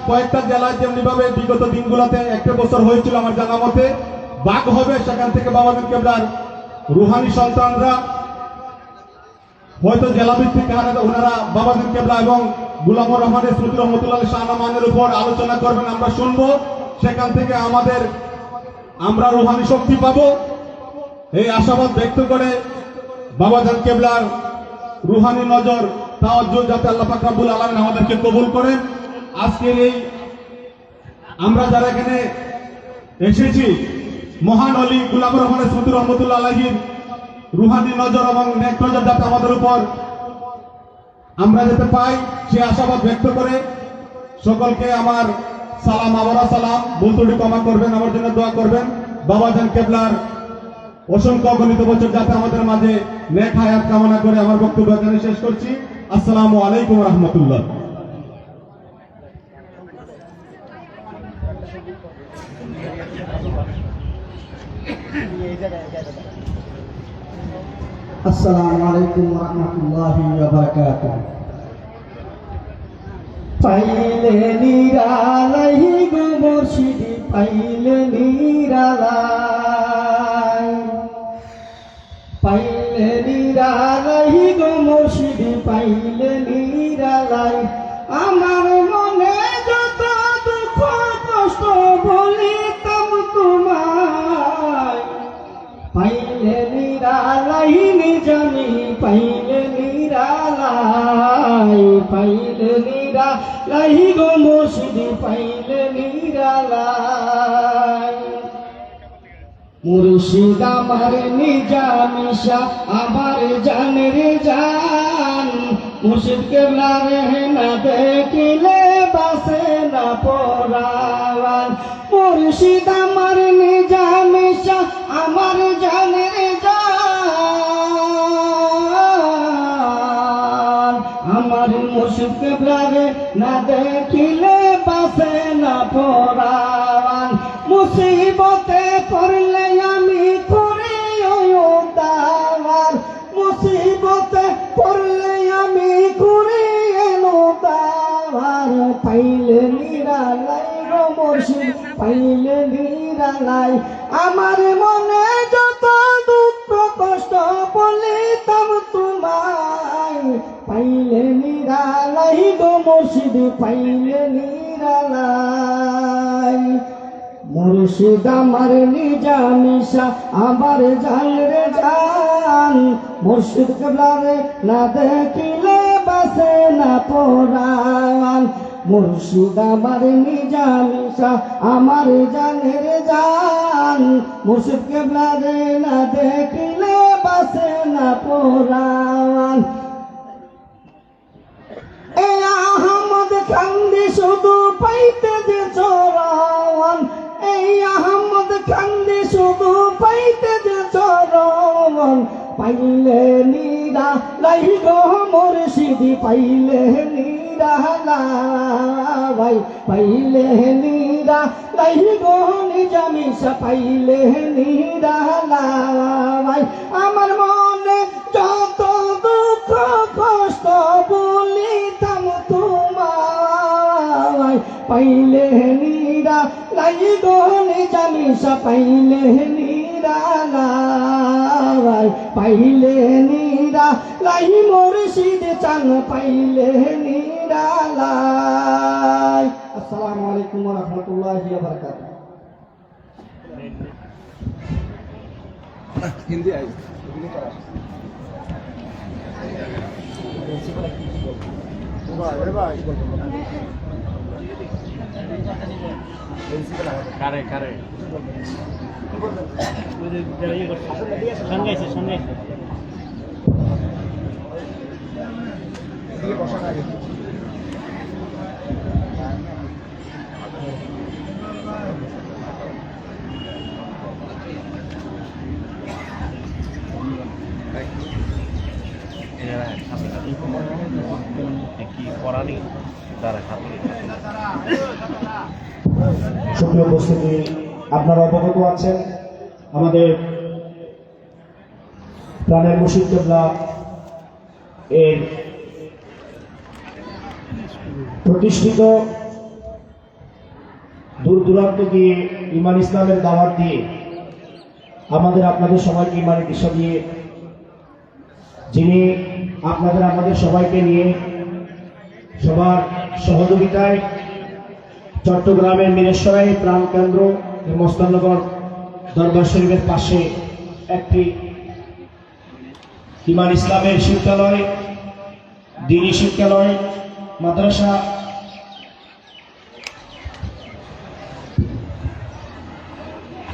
কয়েকটা জেলায় যেমনি ভাবে বিগত দিনগুলোতে একটা বছর হয়েছিল আমার জানা মতে, ভাগ হবে, সেখান থেকে বাবাজান কিবলার রুহানি সন্তানরা হয়তো জেলা ভিত্তিক ওনারা বাবাজান কিবলা এবং গোলামুর রহমানের স্মৃতি রহমতুল্লাহ শাহনামানের উপর আলোচনা করবেন, আমরা শুনবো। সেখান থেকে আমরা রুহানি শক্তি পাবো, এই আশাবাদ ব্যক্ত করে বাবাজান কিবলার রুহানি নজর তাওয়াজ্জুহ যাতে আল্লাহ পাক রব্বুল আলামিন আমাদেরকে কবুল করেন। আজকের এই আমরা যারা এখানে এসেছি, মহান অলি গোলামুর রহমানের স্মৃতি রহমতুল্লাহ আলাইহির রুহানি নজর এবং নেক নজর যাতে আমাদের উপর আমরা যেতে পাই, সে আশাবাদ ব্যক্ত করে সকলকে আমার সালাম, আবারও সালাম। ভুল ত্রুটি ক্ষমা করবেন, আমার জন্য দোয়া করবেন। বাবাজান কেবলার অসংখ্য গণিত বছর যাতে আমাদের মাঝে নেক হায়াত কামনা করে আমার বক্তব্য এখানে শেষ করছি। আসসালামু আলাইকুম রহমতুল্লাহ। আসসালামু আলাইকুম ওয়া রাহমাতুল্লাহি ওয়া বারাকাতুহু। পাইলে নিরালাই গো মুর্শিদি, পাইলে নিরালাই, পাইলে নিরালাই গো মুর্শিদি, পাইলে নিরালাই। আমার মনে যত দুঃখ কষ্ট বলিতাম তোমায়, পাইলে নিরালাই নিজামি, পাইলে নিরালাই, পাইলে নিরালাই গো মুর্শিদি, পাইলে নিরালাই। মুর্শিদ আমার নিজামিশা, আমার জানের জান, মুর্শিদ কেবলা রে না দেখিলে বাসে না পরাণ। মুর্শিদ আমার নিজামিশা, আমার জানের জান, আমার মুর্শিদ কেবলা রে না দেখিলে বাসে না পরাণ। মুসিবতে পড়লে আমি করি উদ্ধার, মুসিবতে পড়লে আমি করি উদ্ধার। পাইলে নিরালাই গো মুর্শিদ, পাইলে নিরালাই। আমার মনে যত দুঃখ কষ্ট বলিতাম তোমায়, পাইলে নিরালাই গো মুর্শিদ, পাইলে নিরালাই। মুর্শিদ আমার নিজামিশা, আমার জান রে জান, মুর্শিদ কেবলা রে না দেখিলে বাসে না পরাণ। মুর্শিদ আমার নিজামিশা, আমার জান রে জান, মুর্শিদ কেবলা রে না দেখিলে বাসে না পরাণ। এ আহমদ কান্দি শুধু পাইতে যে চরণ, এই আহমদ কান্দি শুধু পাইতে যে চরণ। পাইলে নিরালাই গো মুর্শিদি, পাইলে নিরালাই, পাইলে নিরালাই গো নিজামিশা, পাইলে নিরালাই। আমার মনে যত দুঃখ কষ্ট বলিতাম তোমায়, পাইলে নিরালাই গো নিজামিশা, পাইলে নিরালাই, পাইলে নিরালাই। মুর্শিদ চান পাইলে নিরালাই। আসসালামু আলাইকুম ওয়া রাহমাতুল্লাহি ওয়া বারাকাতুহু। কারে কারে সঙ্গে সঙ্গে কি করানি তারা খাতে সুপ্রিয় উপস্থিতি, আপনারা অবগত আছেন আমাদের প্রাণের মুর্শিদ কেবলা এর প্রতিষ্ঠিত দূর দূরান্ত দিয়ে ইমান ইসলামের দাওয়াত দিয়ে আমাদের আপনাদের সবাইকে ইমানের দিশা দিয়ে, যিনি আপনাদের আমাদের সবাইকে নিয়ে সবার সহযোগিতায় চট্টগ্রামের মিরেশ্বরাই প্রাণকেন্দ্র মস্তানগর দরবার শরীফের পাশে একটি ইমান ইসলামের শিক্ষালয়, দ্বীনি শিক্ষালয়, মাদ্রাসা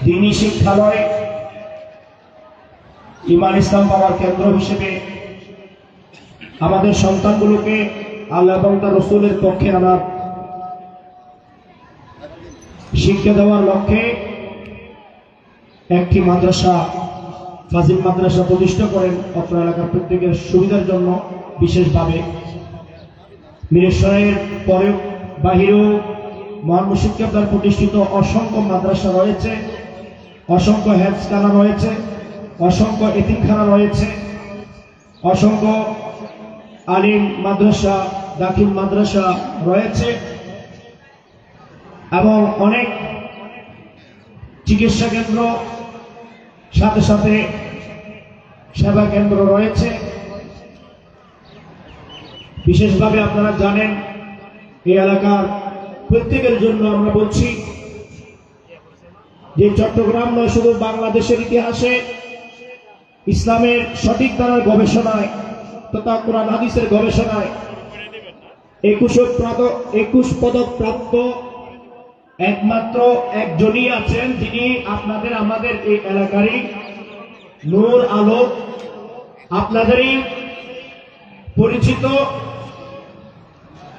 দ্বীনি শিক্ষালয় ইমান ইসলাম পাওয়ার কেন্দ্র হিসেবে আমাদের সন্তানগুলোকে আল্লাহ এবং তার রসুলের পক্ষে আনার শিক্ষা দেওয়ার লক্ষ্যে একটি মাদ্রাসা, ফাজিল মাদ্রাসা প্রতিষ্ঠা করেন অত্র এলাকার প্রত্যেকের সুবিধার জন্য। বিশেষভাবে মিরেশ্বরের পরে বাহিরেও মহান মুর্শিদ কেবলার প্রতিষ্ঠিত অসংখ্য মাদ্রাসা রয়েছে, অসংখ্য হেফজখানা রয়েছে, অসংখ্য এতিমখানা রয়েছে, অসংখ্য আলিম মাদ্রাসা, দাখিল মাদ্রাসা রয়েছে এবং অনেক চিকিৎসা কেন্দ্র, সাথে সাথে সেবা কেন্দ্র রয়েছে। বিশেষভাবে আপনারা জানেন এই এলাকার প্রত্যেকের জন্য আমরা বলছি যে চট্টগ্রাম নয়, শুধু বাংলাদেশের ইতিহাসে ইসলামের সঠিক ধারার গবেষণায় তথা কোরআন হাদিসের গবেষণায় 21 পদক প্রাপ্ত একমাত্র একজনই আছেন, যিনি আপনাদের আমাদের এই এলাকারই নূর আলো, আপনাদেরই পরিচিত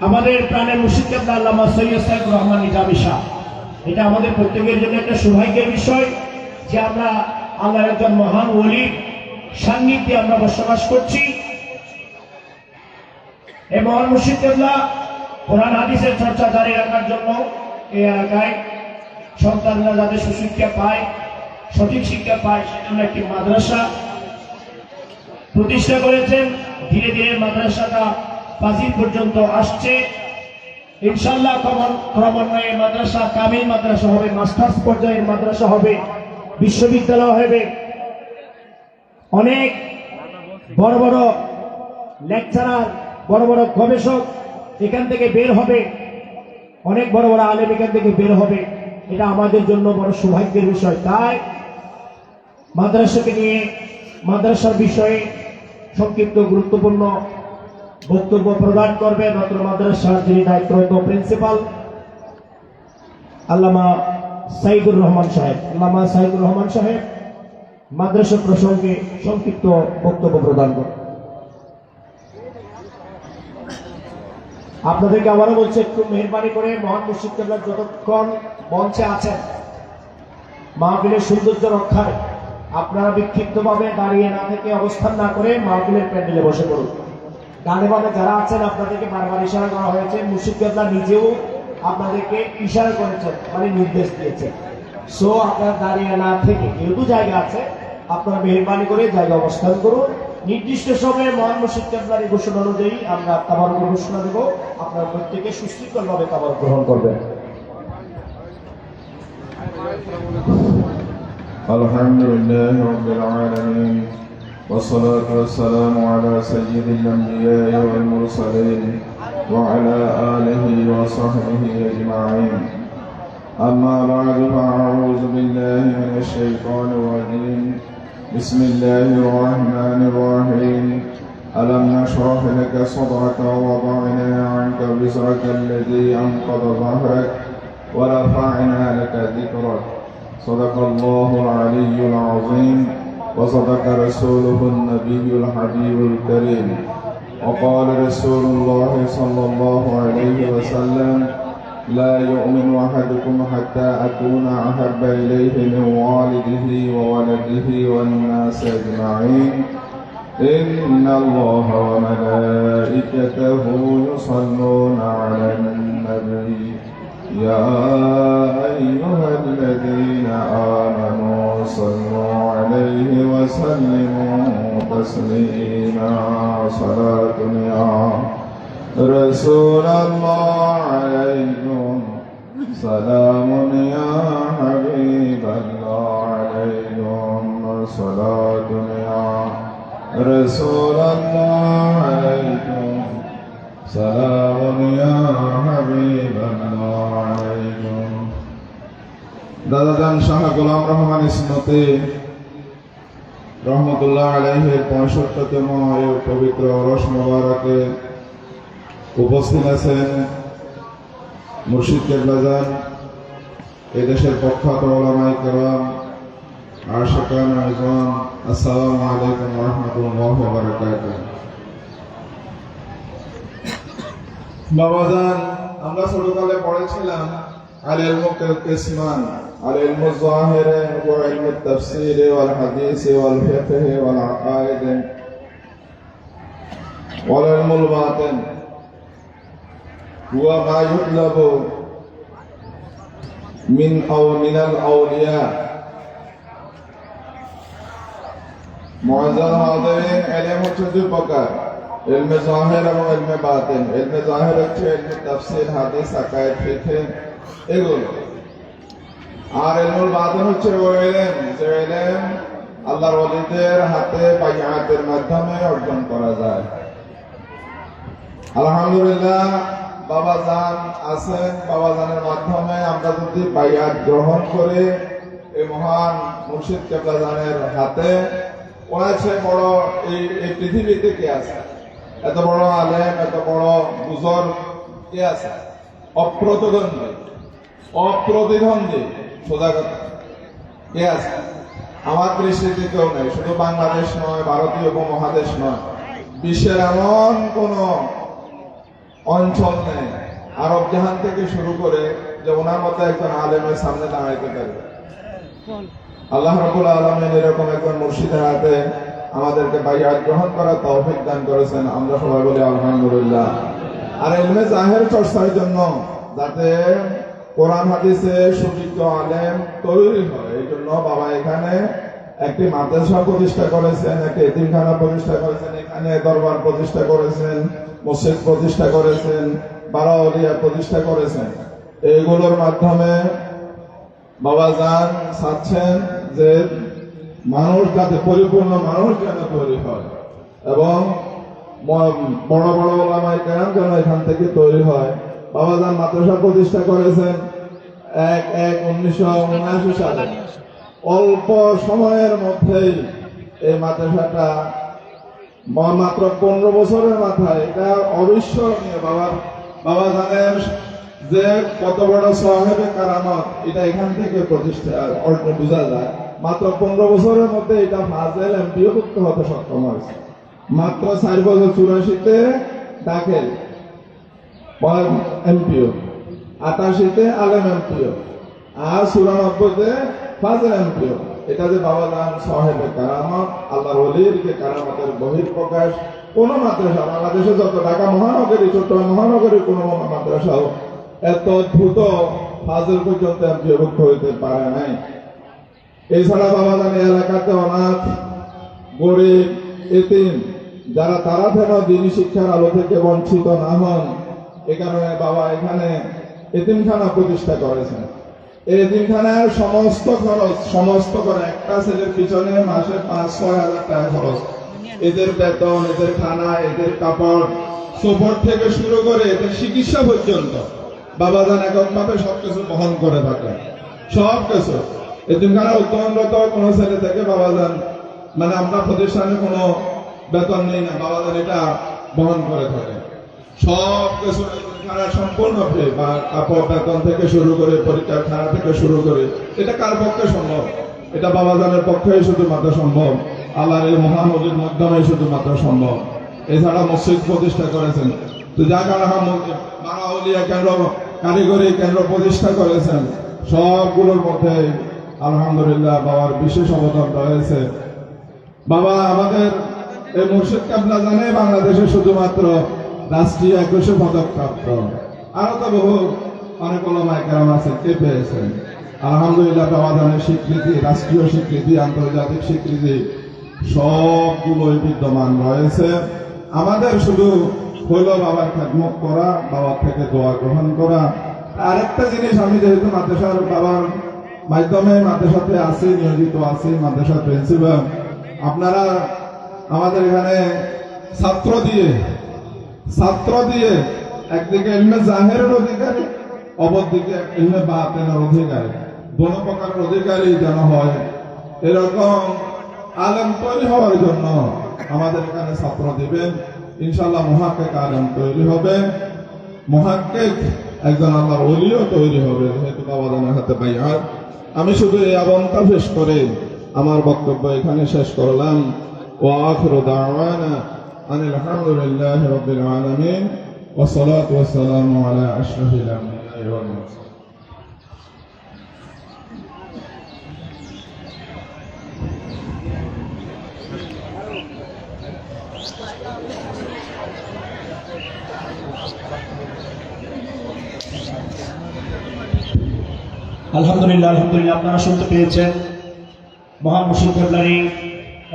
আমাদের প্রাণের মুর্শিদ কেবলা আল্লামা সৈয়দ সাইদুর রহমান নিজামী শাহ। এটা আমাদের প্রত্যেকের জন্য একটা সৌভাগ্যের বিষয় যে আমরা আল্লাহর একজন মহান ওলির সান্নিধ্যে আমরা বসবাস করছি। এই মহান মুর্শিদ কেবলা কোরআন হাদিসের চর্চা জারি রাখার জন্য এই এলাকায় সন্তানরা যাতে সুশিক্ষা পায়, সঠিক শিক্ষা পায়, সেজন্য একটি মাদ্রাসা প্রতিষ্ঠা করেছেন। ধীরে ধীরে মাদ্রাসাটা ফাজিল পর্যন্ত আসছে। ইনশাআল্লাহ ক্রমান্বয়ে মাদ্রাসা কামিল মাদ্রাসা হবে, মাস্টার্স পর্যায়ের মাদ্রাসা হবে, বিশ্ববিদ্যালয় হবে। অনেক বড় বড় লেকচারার, বড় বড় গবেষক এখান থেকে বের হবে, অনেক বড় বড় আলেম এখান থেকে বের হবে। এটা আমাদের জন্য বড় সৌভাগ্যের বিষয়। তাই মাদ্রাসাকে নিয়ে, মাদ্রাসার বিষয়ে সংক্ষিপ্ত গুরুত্বপূর্ণ বক্তব্য প্রদান করবেন অত্র মাদ্রাসার যিনি দায়িত্বরত প্রিন্সিপাল আল্লামা সাইদুর রহমান সাহেব। আল্লামা সাইদুর রহমান সাহেব মাদ্রাসা প্রসঙ্গে সংক্ষিপ্ত বক্তব্য প্রদান করেন। আপনাদেরকে আবারও বলছি, একটু মেহরবানি করে মহান মুর্শিদ কেবলা যতক্ষণ মঞ্চে আছেন মাহফিলের সৌন্দর্য রক্ষায় আপনারা বিক্ষিপ্তভাবে দাঁড়িয়ে না থেকে, অবস্থান না করে মাহফিলের প্যান্ডেলে বসে পড়ুন। ডানে বামে যারা আছেন আপনাদেরকে বারবার ইশারা করা হয়েছে, মুর্শিদ কেবলা নিজেও আপনাদেরকে ইশারা করেছেন, মানে নির্দেশ দিয়েছেন। সো আপনারা দাঁড়িয়ে না থেকে, যেহেতু জায়গা আছে, আপনারা মেহরবানি করে জায়গা অবস্থান করুন। নির্দিষ্ট সময়ে মহান মুর্শিদ কেবলার এই ঘোষণা অনুযায়ী আমরা তাবারুক ঘোষণা দেব। আপনারা প্রত্যেকে সুশৃঙ্খলভাবে তাবারুক গ্রহণ করবেন। আলহামদুলিল্লাহ রাব্বিল আলামিন والصلاة والسلام على سيد الأنبياء والمرسلين وعلى آله وصحبه أجمعين. أما بعد فأعوذ بالله من الشيطان الرجيم. بسم الله الرحمن الرحيم. ألم نشرح لك صدرك ووضعنا عنك وزرك الذي أنقض ظهرك ورفعنا لك ذكرك. صدق الله العلي العظيم وصدق رسوله النبي الحبيب الكريم. وقال رسول الله صلى الله عليه وسلم: لا يؤمن أحدكم حتى أكون أحب إليه من والده وولده والناس أجمعين. إن الله وملائكته يصلون على النبي يا أيها الذين آمنوا صلوا عليه وسلموا تسليما. صلاة يا رسول الله عليكم، سلام يا حبيب الله عليكم، صلاة يا رسول الله عليكم، سلام يا حبيب الله عليكم. দাদাজান শাহ গোলাম রহমান ইসমতে রহমতুল্লাহ আলাইহির 65তম এই পবিত্র ওরস মোবারকে উপস্থিত আছেন মুর্শিদ কেবলাজান, এদেশের প্রখ্যাত ওলামায়ে কেরাম, আশিকান আজম। আসসালামু আলাইকুম ওয়া রাহমাতুল্লাহি ওয়া বারাকাতুহু। বাবাজান, আমরা ছোটকালে পড়েছিলাম العلم قسمان: العلم الظاهر وعلم التفسير والحديث والفقه والعقائد، والعلم الباطن هو ما يطلب من الأولياء। মুআজ্জাল হাজিরিন, ইলম হচ্ছে দুই প্রকার: ইলমে জাহির এবং ইলমে বাতিন। ইলমে জাহির হচ্ছে ইলমে তাফসীর, হাদিস, আকায়েদ, ফিকহ এগুলো। আর ইলমুল বাতিন হচ্ছে ওই ইলম যে ইলম আল্লাহর ওলিদের হাতে বাইআতের মাধ্যমে অর্জন করা যায়। আলহামদুলিল্লাহ, বাবা জান আছেন, বাবা জানের মাধ্যমে আমরা যদি বাইআত গ্রহণ করে এই মহান মুর্শিদ কেবলা জানের হাতে, ওনার চেয়ে বড় এই পৃথিবীতে কে আছে? এত বড় আলেম, এত বড় বুজুর্গ কে আছে? অপ্রতিদ্বন্দ্বী সোজা কথা কে আছে? আমার দৃষ্টিতে কেউ নেই। শুধু বাংলাদেশ নয়, ভারতীয় উপমহাদেশ নয়, বিশ্বের এমন কোন অঞ্চল নেই, আরব জাহান থেকে শুরু করে, যে ওনার মতো একজন আলেমের সামনে দাঁড়াইতে পারবে। আল্লাহ রাব্বুল আলামিন এরকম একজন মুর্শিদের হাতে আমাদেরকে বাইআত গ্রহণ করার তৌফিক দান করেছেন। আমরা সবাই বলি আলহামদুলিল্লাহ। আর ইলমে জাহির চর্চার জন্য যাতে কোরআন হাদিসে সুবিজ্ঞ আলেম তৈরি হয়, এই জন্য বাবা এখানে একটি মাদ্রাসা প্রতিষ্ঠা করেছেন, একটি এতিমখানা প্রতিষ্ঠা করেছেন, এখানে দরবার প্রতিষ্ঠা করেছেন, মসজিদ প্রতিষ্ঠা করেছেন, বারাউলিয়া প্রতিষ্ঠা করেছেন। এইগুলোর মাধ্যমে বাবা জান চাচ্ছেন যে মানুষ যাতে পরিপূর্ণ মানুষ যেন তৈরি হয়, এবং বড় বড় ওলামায়ে কেরাম যেন এখান থেকে তৈরি হয়। বাবা জান মাদ্রাসা প্রতিষ্ঠা করেছেন ১/১/১৯৭৯ সালে। অল্প সময়ের মধ্যেই এই মাদ্রাসাটা মাত্র ১৫ বছরের মাথায়, এটা অবিস্মরণীয়। বাবা জানের যে কত বড় সাহেবে কারামত, এটা এখান থেকে প্রতিষ্ঠা বোঝা যায়। মাত্র ১৫ বছরের মধ্যে এটা ফাজেল এমপিওভুক্ত হতে সক্ষম হয়েছে। মাত্র ৪ বছর ৮৪-তে দাখিল এমপিও, ৮৮-তে আলেম এমপিও, আর ৯৪-তে ফাজেল এমপিও। এটা যে বাবা জান সাহেবে কারামত, আল্লাহর ওলির যে কারামতের বহিঃপ্রকাশ। কোন মাদ্রাসা বাংলাদেশে, যত ঢাকা মহানগরী, চট্টগ্রাম মহানগরী, কোন মাদ্রাসাও এত দ্রুত ফাজেল পর্যন্ত এমপিওভুক্ত হইতে পারে নাই। এছাড়া বাবা জান এলাকাতে অনাথ, গরিব, এতিম যারা, তারা যেন দিনী শিক্ষার আলো থেকে বঞ্চিত না হন, এ কারণে বাবা এখানে এতিমখানা প্রতিষ্ঠা করেছেন। এই এতিমখানার সমস্ত খরচ, সমস্ত করে একটা ছেলের পিছনে মাসে ৫-৬ হাজার টাকা খরচ। এদের বেতন, এদের খানা, এদের কাপড় সোপর থেকে শুরু করে এদের চিকিৎসা পর্যন্ত বাবা জান এককভাবে সবকিছু বহন করে থাকে। সবকিছু এতিমখানা উন্নয়নরত কোন ছেলে থেকে বাবা জান, মানে আমরা প্রতিষ্ঠানে কোনো বেতন নেই না, বাবা জান এটা বহন করে থাকে। সবকিছু সম্পূর্ণ ফ্রি, বা কাপড়, বেতন থেকে শুরু করে, পরীক্ষার খানা থেকে শুরু করে। এটা কার পক্ষে সম্ভব? এটা বাবা জানের পক্ষেই শুধুমাত্র সম্ভব, আল্লাহর এই মহানবীর মাধ্যমে শুধুমাত্র সম্ভব। এছাড়া মসজিদ প্রতিষ্ঠা করেছেন, তো যা বারাউলিয়া কেন্দ্র, কারিগরি কেন্দ্র প্রতিষ্ঠা করেছেন। সবগুলোর মধ্যে আলহামদুলিল্লাহ বাবার বিশেষ অবদান রয়েছে। বাবা আমাদের এই মুর্শিদ কেবলা জানে বাংলাদেশে শুধুমাত্র রাষ্ট্রীয় ২১ পদক প্রাপ্ত, আরো তো বহু অনেক ওলামায়ে কেরাম আছে, কে পেয়েছেন। আলহামদুলিল্লাহ বাবা জানের স্বীকৃতি, রাষ্ট্রীয় স্বীকৃতি, আন্তর্জাতিক স্বীকৃতি সবগুলোই বিদ্যমান রয়েছে। আমাদের শুধু হইল বাবার খেদমত করা, বাবার থেকে দোয়া গ্রহণ করা। আরেকটা জিনিস, আমি যেহেতু মাদ্রাসার বাবার মাধ্যমে মাদ্রাসাতে আছি, নিয়োজিত আছি, মাদ্রাসার প্রিন্সিপাল, আপনারা আমাদের এখানে ছাত্র দিয়ে একদিকে ইলমে জাহিরের অধিকারী, অপরদিকে ইলমে বাতিনের অধিকারী, দোনো প্রকারের অধিকারী যেন হয়, এরকম আলেম তৈরি হওয়ার জন্য আমাদের এখানে ছাত্র দিবেন। ইনশাআল্লাহ মুহাক্কিক আলেম তৈরি হবে, মুহাক্কিক একজন আল্লাহর ওলিও তৈরি হবে, যেহেতু বাবা জানের হাতে বাইআত। আমি শুধু এই আমন্ত্রণ পেশ করে আমার বক্তব্য এখানে শেষ করলাম। ওয়া আখিরু দাওয়ানা আনিল হামদুলিল্লাহি রাব্বিল আলামিন ওয়া সলাতু ওয়া সালামু আলা আশরাফিল আম্বিয়া'i ওয়াল মুরসালিন। আলহামদুলিল্লাহ আলহামদুলিল্লাহ, আপনারা শুনতে পেয়েছেন মহান মুর্শিদ কেবলার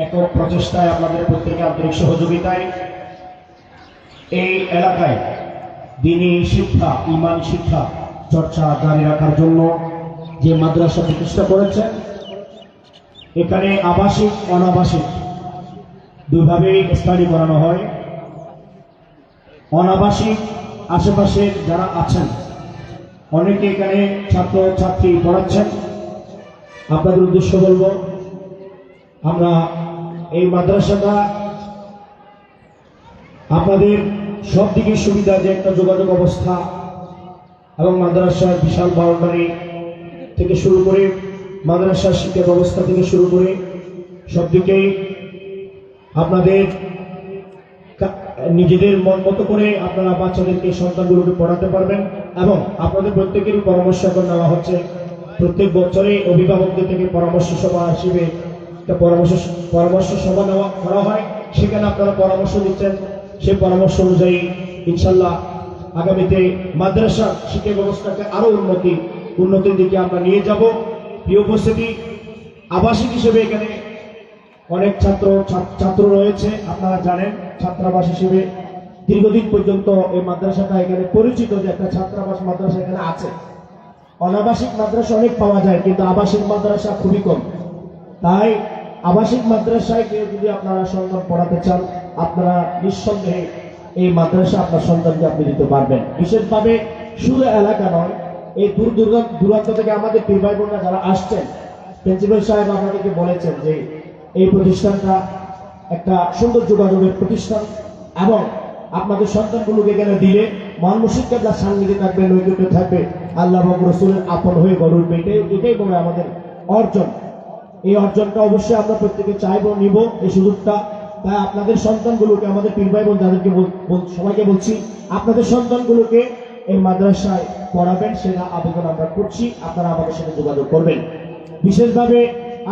একক প্রচেষ্টায়, আপনাদের প্রত্যেকের আন্তরিক সহযোগিতায় এই এলাকায় দ্বীনি শিক্ষা, ঈমান শিক্ষা চর্চা জারি রাখার জন্য যে মাদ্রাসা প্রতিষ্ঠা করেছেন, এখানে আবাসিক অনাবাসিক দুইভাবেই স্টাডি করানো হয়। অনাবাসিক আশেপাশে যারা আছেন অনেকে এখানে ছাত্র ছাত্রী পড়াচ্ছেন। আপনাদের উদ্দেশ্য বলবো, আমরা এই মাদ্রাসাটা আপনাদের সব দিকে সুবিধা, যে একটা যোগাযোগ অবস্থা এবং মাদ্রাসার বিশাল বাউন্ডারি থেকে শুরু করে মাদ্রাসার শিক্ষা ব্যবস্থা থেকে শুরু করে সব দিকেই আপনাদের নিজেদের মন মতো করে আপনারা বাচ্চাদেরকে, সন্তানগুলোকে পড়াতে পারবেন। এবং আপনাদের প্রত্যেকেরই পরামর্শ এখন নেওয়া হচ্ছে। প্রত্যেক বছরে অভিভাবকদের থেকে পরামর্শ সভা হিসেবে একটা পরামর্শ সভা নেওয়া করা হয়, সেখানে আপনারা পরামর্শ দিচ্ছেন। সেই পরামর্শ অনুযায়ী ইনশাল্লাহ আগামীতে মাদ্রাসা শিক্ষা ব্যবস্থাকে আরো উন্নতির দিকে আমরা নিয়ে যাব। প্রিয় উপস্থিতি, আবাসিক হিসেবে এখানে অনেক ছাত্র রয়েছে। আপনারা জানেন, ছাত্রাবাস হিসেবে দীর্ঘদিন পর্যন্ত এই মাদ্রাসাটা এখানে পরিচিত যে একটা ছাত্রাবাস মাদ্রাসা এখানে আছে। অনাবাসিক মাদ্রাসা অনেক পাওয়া যায়, কিন্তু আবাসিক মাদ্রাসা খুবই কম। তাই আবাসিক মাদ্রাসায় কেউ যদি আপনারা সন্তান পড়াতে চান, আপনারা নিঃসন্দেহে এই মাদ্রাসা আপনার সন্তানকে আপনি দিতে পারবেন। বিশেষভাবে শুধু এলাকা নয়, এই দূরান্ত থেকে আমাদের পীর ভাই বোনরা যারা আসছেন, প্রিন্সিপাল সাহেব আপনাদেরকে বলেছেন যে এই প্রতিষ্ঠানটা একটা সুন্দর যোগাযোগের প্রতিষ্ঠান এবং আপনাদের সন্তানগুলোকে এখানে দিলে মহান মুর্শিদ কেবলার সান্নিধ্যে থাকবে, নৈকট্যে থাকবে, আল্লাহ এবং রাসূলের আপন হয়ে গড়ে উঠবে। এটাই বলে আমাদের অর্জন। এই অর্জনটা অবশ্যই আমরা প্রত্যেকে চাইবো, নিব এই সুযোগটা। তাই আপনাদের সন্তানগুলোকে, আমাদের পীর ভাই বোন যাদেরকে সবাইকে বলছি, আপনাদের সন্তানগুলোকে এই মাদ্রাসায় পড়াবেন, সেটা আবেদন আমরা করছি। আপনারা আমাদের সাথে যোগাযোগ করবেন। বিশেষভাবে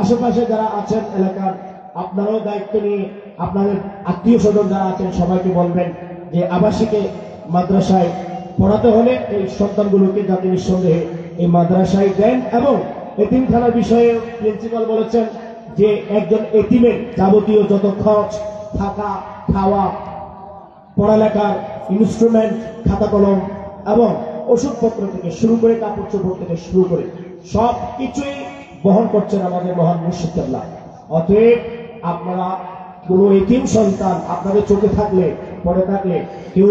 আশেপাশে যারা আছেন এলাকার, আপনারাও দায়িত্ব নিয়ে আপনাদের আত্মীয় স্বজন যারা আছেন সবাইকে বলবেন যে আবাসিকে মাদ্রাসায় পড়াতে হলে এই সন্তানগুলোকে যাতে নিঃসন্দেহে এই মাদ্রাসায় দেন। এবং এতিমখানার বিষয়ে প্রিন্সিপাল বলেছেন যে একজন এতিমের যাবতীয় যত খরচ, থাকা, খাওয়া, পড়ালেখার ইনস্ট্রুমেন্ট, খাতা কলম এবং ওষুধপত্র থেকে শুরু করে, কাপড় চোপড় থেকে শুরু করে সব কিছুই বহন করছেন আমাদের মহান মুর্শিদ কেবলা। অতএব আপনারা কোনো এতিম সন্তান আপনাদের চোখে থাকলে, পড়ে থাকলে, কেউ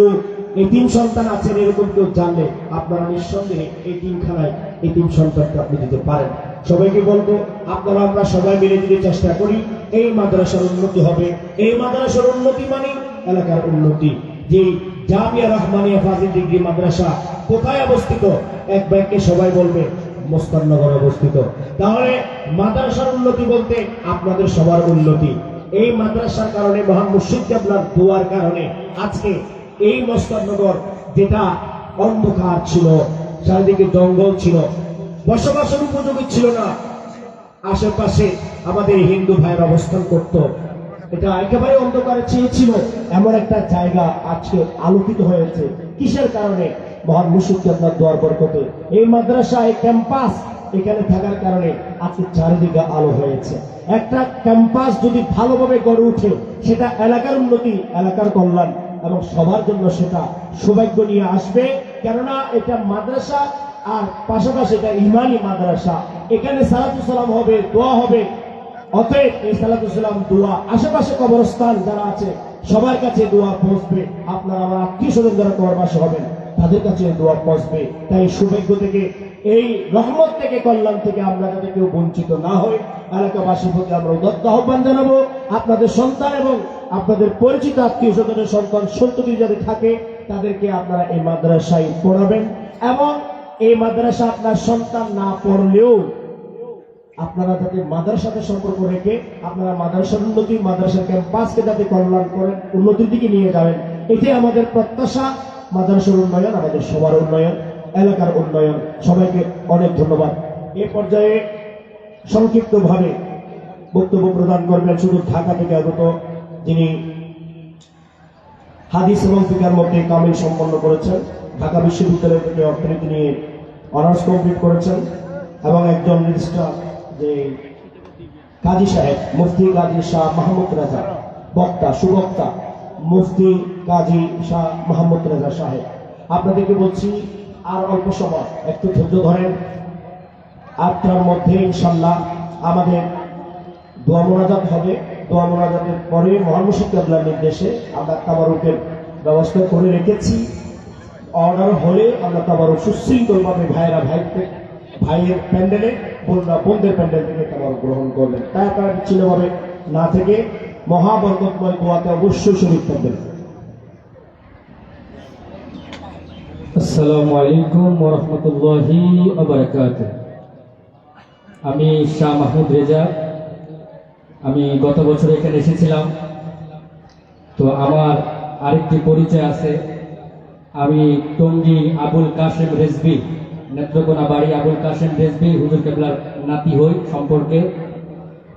এতিম সন্তান আছেন এরকম কেউ জানলে, আপনারা নিঃসন্দেহে এতিমখানায় এতিম সন্তানকে আপনি দিতে পারেন। সবাইকে বলবো, আপনারা আমরা সবাই মিলে যদি চেষ্টা করি, এই মাদ্রাসার উন্নতি হবে। এই মাদ্রাসার উন্নতি মানে এলাকার উন্নতি। যে জামিয়া রহমানিয়া ফাজিল ডিগ্রি মাদ্রাসা কোথায় অবস্থিত? এক ব্যাংকে সবাই বলবে মোস্তাননগর অবস্থিত। তাহলে মাদ্রাসার উন্নতি বলতে আপনাদের সবার উন্নতি। এই মাদ্রাসার কারণে, মহান মুর্শিদ কেবলার দোয়ার কারণে আজকে এই মোস্তাননগর, যেটা অন্ধকার ছিল, চারিদিকে জঙ্গল ছিল, বসবাসের উপযোগী ছিল না, আশেপাশে আমাদের হিন্দু ভাইয়ের অবস্থান করত, এটা একেবারে অন্ধকারে চেয়েছিল, এমন একটা জায়গা আজকে আলোকিত হয়েছে। কিসের কারণে? মহান মুর্শিদ কেবলার দোয়ার বরকতে। এই মাদ্রাসা, এই ক্যাম্পাস এখানে থাকার কারণে আজকে চারিদিকে আলো হয়েছে। একটা ক্যাম্পাস যদি ভালোভাবে গড়ে উঠে, সেটা এলাকার উন্নতি, এলাকার কল্যাণ এবং সবার জন্য সেটা সৌভাগ্য নিয়ে আসবে। কেননা এটা মাদ্রাসা আর পাশাপাশি এটা ইমানি মাদ্রাসা। এখানে সালাতুল সালাম হবে, দোয়া হবে। অতএব এই সালাতুল সালাম, দোয়া আশেপাশে কবরস্থান যারা আছে সবার কাছে দোয়া পৌঁছবে। আপনারা আমার আত্মীয় স্বজন যারা কবরবাসী হবেন তাদের কাছে দোয়া পৌঁছবে। তাই সৌভাগ্য থেকে, এই রহমত থেকে, কল্যাণ থেকে আমরা যাতে কেউ বঞ্চিত না হই, এলাকাবাসীর প্রতি আমরা উদাত্ত আহ্বান জানাবো। আপনাদের সন্তান এবং আপনাদের পরিচিত আত্মীয় স্বজনের সন্তান সন্ততি যাতে থাকে, তাদেরকে আপনারা এই মাদ্রাসায় পড়াবেন। এবং এই মাদ্রাসা আপনার সন্তান না পড়লেও আপনারা যাতে মাদ্রাসাতে সম্পর্ক রেখে আপনারা মাদ্রাসার উন্নতি, মাদ্রাসার ক্যাম্পাসকে যাতে কল্যাণ করেন, উন্নতির দিকে নিয়ে যাবেন, এটাই আমাদের প্রত্যাশা। মাদ্রাসার উন্নয়ন আমাদের সবার উন্নয়ন, এলাকার উন্নয়ন। সবাইকে অনেক ধন্যবাদ। এ পর্যায়ে সংক্ষিপ্তভাবে বক্তব্য প্রদান করবেন শুধু ঢাকা থেকে আগত যিনি হাদিস এবং ফিকার মধ্যে কামিল সম্পন্ন করেছেন। ঢাকা বিশ্ববিদ্যালয় থেকে অর্থনীতি নিয়ে অনার্স কমপ্লিট করেছেন এবং একজন রেজিস্ট্রার যে কাজী সাহেব মুফতি কাজী শাহ মাহমুদ রাজা বক্তা সুবক্তা মুফতি কাজী শাহ মাহমুদ রাজা সাহেব। আপনাদেরকে বলছি আর অল্প সময় একটু ধৈর্য ধরেন। 8টার মধ্যে ইনশাল্লাহ আমাদের দোয়া মোনাজাত হবে। দোয়া মোনাজাতের পরে মহান মুর্শিদ কিবলার নির্দেশে আমরা তাবারুকের ব্যবস্থা করে রেখেছি। অর্ডার হলে আমরা তাবারুক সুশৃঙ্খলভাবে ভাইয়ের প্যান্ডেলে, বোনরা বোনদের প্যান্ডেল থেকে তাবারুক গ্রহণ করবেন। তাই আপনারা বিচ্ছিন্নভাবে না থেকে মহাবরকতময় দোয়াতে অবশ্যই শরীক থাকবেন। আসসালামু আলাইকুম ওয়া রাহমাতুল্লাহি ওয়া বারাকাতুহু। আমি শাহ মাহমুদ রেজা। আমি গত বছর এখানে এসেছিলাম। তো আমার আরেকটি পরিচয় আছে। আমি টঙ্গী আবুল কাশেম রেজবি, নেত্রকোনা বাড়ি আবুল কাশেম রেজবি হুজুর কেবলার নাতি হই সম্পর্কে।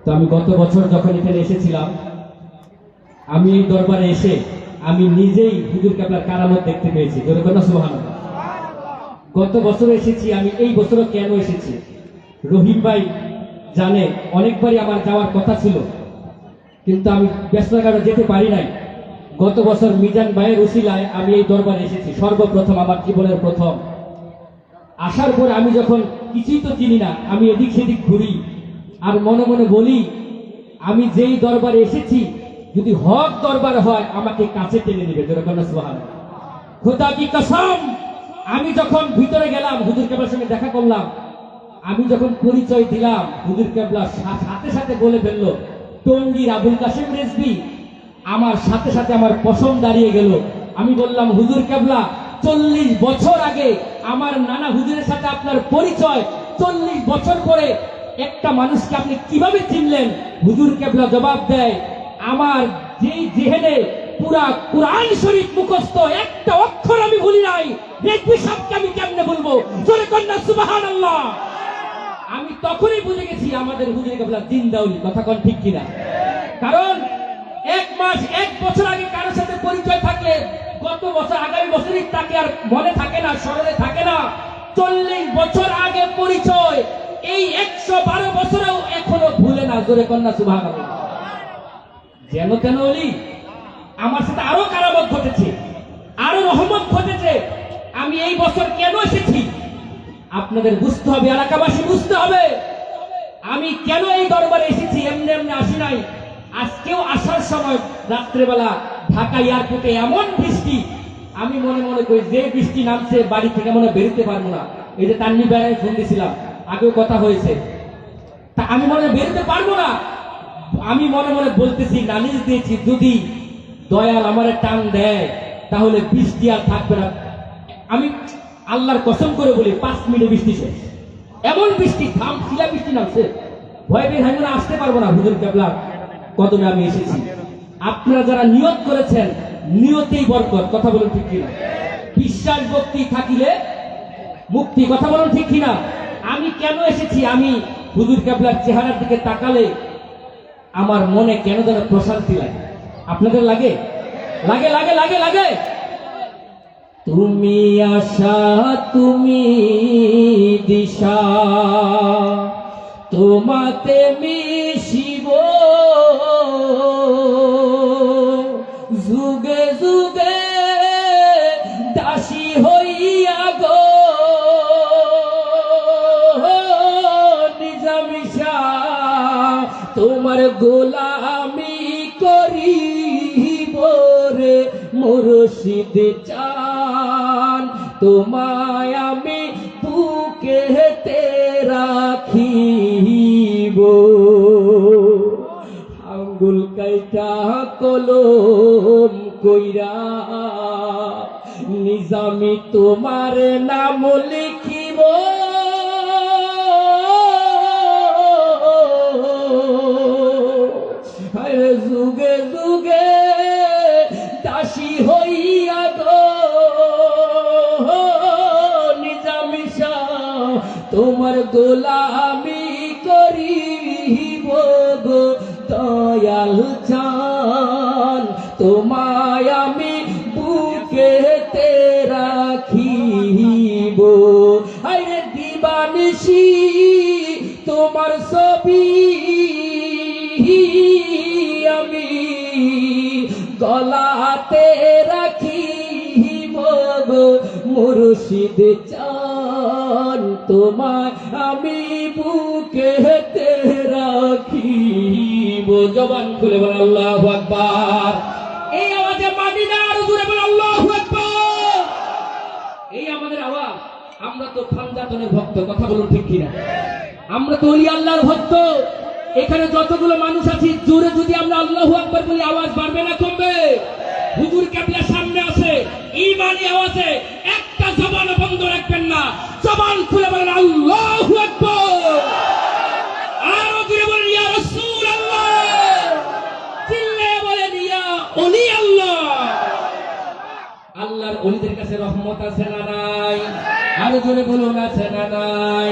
তো আমি গত বছর যখন এখানে এসেছিলাম, আমি এই দরবারে এসে আমি নিজেই হুজুর কেবলার কারামত দেখতে পেয়েছি। সুবহানাল্লাহ। গত বছর এসেছি, আমি এই বছরও কেন এসেছি রহিম ভাই জানে। অনেকবারই আমার যাওয়ার কথা ছিল, কিন্তু আমি ব্যস্ততার কারণে যেতে পারি নাই। গত বছর মিজান ভাইয়ের উসিলায় আমি এই দরবারে এসেছি, সর্বপ্রথম আমার জীবনের প্রথম। আসার পর আমি যখন কিছুই তো চিনি না, আমি এদিক সেদিক ঘুরি আর মনে মনে বলি, আমি যেই দরবারে এসেছি যদি হক দরবার হয় আমাকে কাছে টেনে নেবে। সুবহানাল্লাহ। খোদা কি কসম, আমি যখন ভিতরে গেলাম হুজুর কেবলার সঙ্গে দেখা করলাম, আমি যখন পরিচয় দিলাম হুজুর কেবলা সাথে সাথে বলে ফেললো টঙ্গীর আবুল কাশেম রেজবি। আমার সাথে সাথে আমার পছন্দ দাঁড়িয়ে গেল। আমি বললাম, হুজুর কেবলা 40 বছর আগে আমার নানা হুজুরের সাথে আপনার পরিচয়, 40 বছর পরে একটা মানুষকে আপনি কিভাবে চিনলেন? হুজুর কেবলা জবাব দেয়, আমার যেই জেহেনে পুরা কুরআন শরীফ মুখস্থ, একটা অক্ষর আমি ভুলি নাই, রেজবি সাহেবকে আমি কেমনে বলবো? জোরে কন্যা সুবহানাল্লাহ। আমি তখনই বুঝে গেছি আমাদের হুজুর কেবলা জিন্দাউলি। কথা কোন ঠিক কিনা? কারণ 1 মাস 1 বছর আগে কারোর সাথে পরিচয় থাকলে গত বছর আগামী বছরই তাকে আর মনে থাকে না, স্মরণে থাকে না। 40 বছর আগে পরিচয়, এই 112 বছরেও এখনো ভুলে না। জোরে কন্যা সুবহানাল্লাহ। যেন তেন ওলি। আমার সাথে আরো কারামত ঘটেছে, আরো রহমত ঘটেছে। আমি এই বছর কেন এসেছি আপনাদের বুঝতে হবে, এলাকাবাসী বুঝতে হবে। আমি কেন এই দরবারে এসেছি, এমনি এমনি আসি নাই। আজকেও আসার সময় রাত্রেবেলা ঢাকা এয়ারপোর্টে এমন বৃষ্টি, আমি মনে মনে করি যে বৃষ্টি নামছে বাড়ি থেকে মনে বেরোতে পারবো না। এই যে তান্নি বেড়ায় ফোন দিয়েছিলাম, আগেও কথা হয়েছে, তা আমি মনে বেরোতে পারবো না। আমি মনে মনে বলতেছি, নালিশ দিয়েছি, যদি দয়াল আমার টান দেয় তাহলে বৃষ্টি আর থাকবে না। আমি আল্লাহর কসম করে বলি 5 মিনিটে বৃষ্টি শেষ। এমন বৃষ্টি, শিলা বৃষ্টি নামছে, ভয় পেয়ে থাকবে না, আসতে পারবো না। হুজুর কেবলার কদমে আমি এসেছি। আপনারা যারা নিয়ত করেছেন, নিয়তেই বরকত। কথা বলুন ঠিক কিনা? বিশ্বাস ভক্তি থাকিলে মুক্তি। কথা বলুন ঠিক কিনা? আমি কেন এসেছি, আমি হুজুর কেবলার চেহারার দিকে তাকালে আমার মনে কেন যেন প্রশান্তি লাগে। আপনাদের লাগে? লাগে লাগে লাগে লাগে। তুমি আশা, তুমি দিশা, তোমাতে মিশিব যুগে যুগে দাসী হইয়া গো, নিজামিশা তোমার গোলামি করিব রে মুর্শিদ চান, তোমায় আমি বুকেতে রাখিব। আঙ্গুল কাইটা কলম কইরা নিজামি তোমার নাম লিখিব। যুগে যুগে দাসী হইয়া গো, নিজামিশা তোমার গোলামি করিব গো, দয়াল চান তোমায় আমি ছবি আমি গলাতে রাখিব গো মুর্শিদ চান তোমায় আমি বুকেতে রাখিব। জবান খুলে বলে আল্লাহু আকবার। এই আওয়াজে মাদিনা আরো জোরে বলে আল্লাহু আকবার। এই আমাদের আওয়াজ। আমরা তো খানজাতনের ভক্ত, কথা বলুন ঠিক কিনা? আমরা তো ওলি আল্লাহর ভক্ত। এখানে যতগুলো মানুষ আছি জোরে যদি আমরা আল্লাহু আকবার বলি আওয়াজ বাড়বে না কমবে? হুজুর কেবলা সামনে আছে, ঈমানি আওয়াজে একটা জবান বন্ধ রাখবেন না, জবান খুলে বলেন আল্লাহু আকবার। আরো জোরে বলেন ইয়া রাসূলুল্লাহ, চিল্লায়ে বলেন ইয়া ওলি আল্লাহ। আল্লাহর ওলিদের কাছে রহমত আছে না নাই? আরো জোরে বলুন আছে না নাই?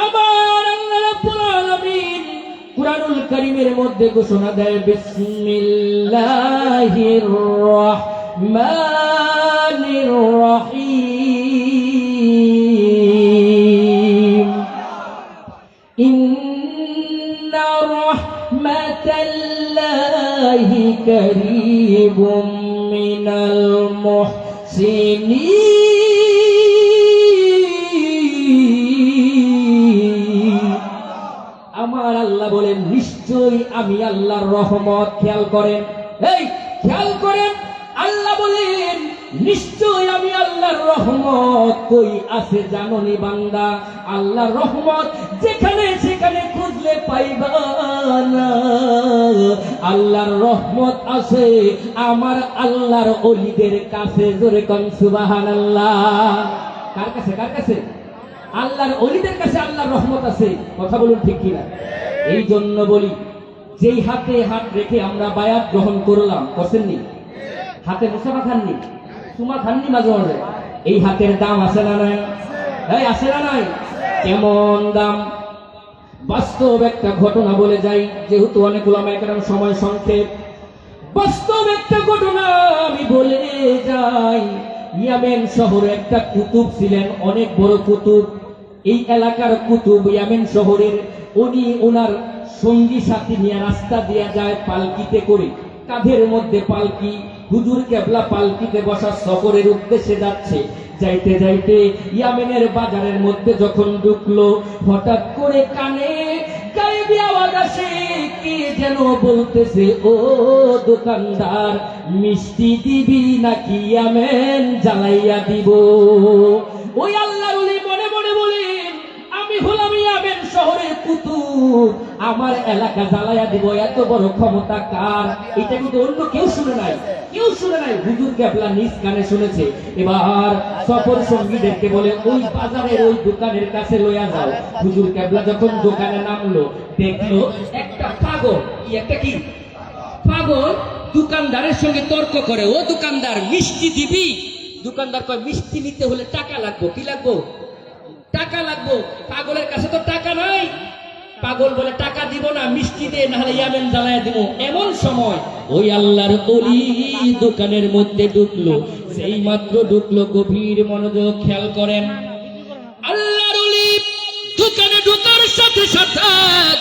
আমার আল্লাহ রাব্বুল আলামিন কুরআনুল কারীমের মধ্যে ঘোষণা দেয় বিসমিল্লাহির রহমানির রহিম ইন্না রাহমাতাল্লাহি কারীবুম মিনাল মুহসিনিন। আমার আল্লাহ বলেন নিশ্চয়ই আমি আল্লাহর রহমত। খেয়াল করেন, এই খেয়াল করেন, আল্লাহ বলেন নিশ্চয় আমি আল্লাহর রহমত কই আছে জানোনি বান্দা? আল্লাহর রহমত যেখানে সেখানে খুঁজলে পাইবা না। আল্লাহর রহমত আছে আমার আল্লাহর ওলিদের কাছে। জোরে কোন সুবহানাল্লাহ। কার কাছে? কার কাছে? আল্লাহর ওলিদের কাছে আল্লাহর রহমত আছে। কথা বলুন ঠিক কিনা? এই জন্য বলি, যেই হাতে হাত রেখে আমরা বায়াত গ্রহণ করলাম, করছেননি? হাতে মুসাফা খাননি, সুমা খাননি মাঝে মাঝে? এই হাতের দাম আছে না নাই? এই আছে না নাই? কেমন দাম? বাস্তব একটা ঘটনা বলে যাই, যেহেতু অনেক উলামায়ে কেরাম সময় সংক্ষেপ। বাস্তব একটা ঘটনা আমি বলে যাই। ইয়ামেন শহরে একটা কুতুব ছিলেন, অনেক বড় কুতুব। এই এলাকার কুতুব ইয়ামেন শহরের। উনি ওনার সঙ্গী সাথী নিয়ে রাস্তা দিয়ে যায় পালকিতে করে, কাঁধের মধ্যে পালকি। হুজুর কেবলা পালকিতে বসা সফরের উদ্দেশ্যে যাচ্ছে। যাইতে যাইতে ইয়ামেনের বাজারের মধ্যে যখন ঢুকলো, হঠাৎ করে কানে গায়েবী আওয়াজ আসে, কে যেন বলতেছে, ও দোকানদার মিষ্টি দিবি নাকি ইয়ামেন জ্বালাইয়া দিব? ওই আল্লাহর ওলি মনে মনে বলেন, আমি হলাম ইয়ামেন শহরের কুতুব, আমার এলাকা জ্বালাইয়া দিব, এত বড় ক্ষমতা কার? এটা কিন্তু অন্য কেউ শুনে নাই, কেউ শুনে নাই। হুজুর কেবলা নিজ কানে শুনেছে। এবার সফর সঙ্গীদেরকে বলে ওই বাজারের ওই দোকানের কাছে লইয়া যাও। হুজুর কেবলা যখন দোকানে নামলো, দেখলো একটা পাগল, একটা কি পাগল দোকানদারের সঙ্গে তর্ক করে। ও দোকানদার মিষ্টি দিবি? দোকানদার কয় মিষ্টি নিতে হলে টাকা লাগবো। কি লাগবো? টাকা লাগবো। পাগলের কাছে তো টাকা নাই। পাগল বলে টাকা দিব না, মিষ্টি দে, নাহলে ইয়ামেন জ্বালায় দিব। এমন সময় ওই আল্লাহর ওলি দোকানের মধ্যে ঢুকলো। সেই মাত্র ঢুকলো, গভীর মনোযোগ খেয়াল করেন। আল্লাহর ওলি দোকানে ঢোকার সাথে সাথে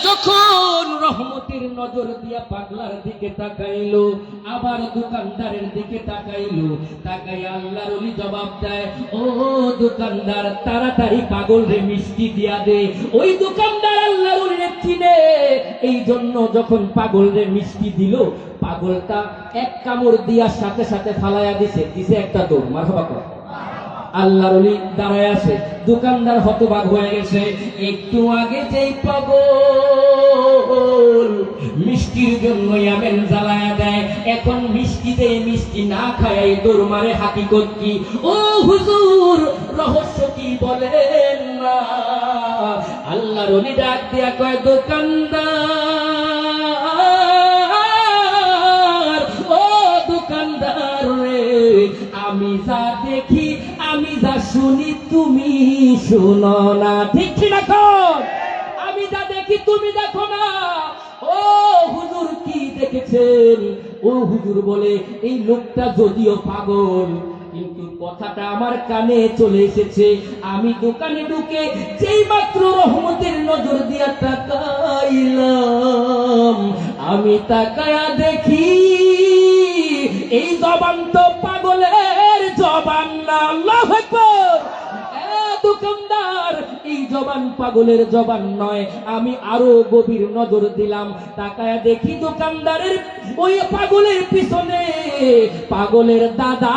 যখন রহমতের নজর দিয়া পাগলার দিকে তাকাইলো, আবার দোকানদারের দিকে তাকাইলো, তাকাই আল্লাহর ওলি জবাব দেয়, ও দোকানদার তাড়াতাড়ি পাগল রে মিষ্টি দিয়া দে। ওই দোকানদার আল্লাহর ওলিরে চিনে, এই জন্য যখন পাগল রে মিষ্টি দিল, পাগলটা এক কামড় দিয়ার সাথে সাথে ফালাইয়া দিছে একটা দৌড়। মারহাবা কর। আল্লাহর ওলি দাঁড়ায় আছে, দোকানদার হতবাক হয়ে গেছে। একটু আগে যেই পাগল মিষ্টির জন্য ইয়ামেন জ্বালায়া দেয়, এখন মিষ্টি দেয়, মিষ্টি না খায় দৌড় মারে। হাকিকত কি? ও হুজুর, রহস্য কি বলেন না? আল্লাহর ওলি ডাক দিয়া কয়, দোকানদার, ও দোকানদার রে, আমি যা দেখি, আমি যা শুনি, তুমি শুনো না। ঠিক না কর? আমি যা দেখি তুমি দেখো না। ও হুজুর কি দেখেছেন? ও হুজুর বলে, এই লোকটা যদিও পাগল, কিন্তু কথাটা আমার কানে চলে এসেছে। আমি দোকানে ঢুকে যেই মাত্র রহমতের নজর দিয়া তাকাইলাম, আমি তাকায়া দেখি এই জবান তো পাগলের জবান না। আল্লাহু আকবার। দোকানদার, এই জবান পাগলের জবান নয়। আমি আরো গভীর নজর দিলাম, তাকায়া দেখি দোকানদারের ওই পাগলের পিছনে পাগলের দাদা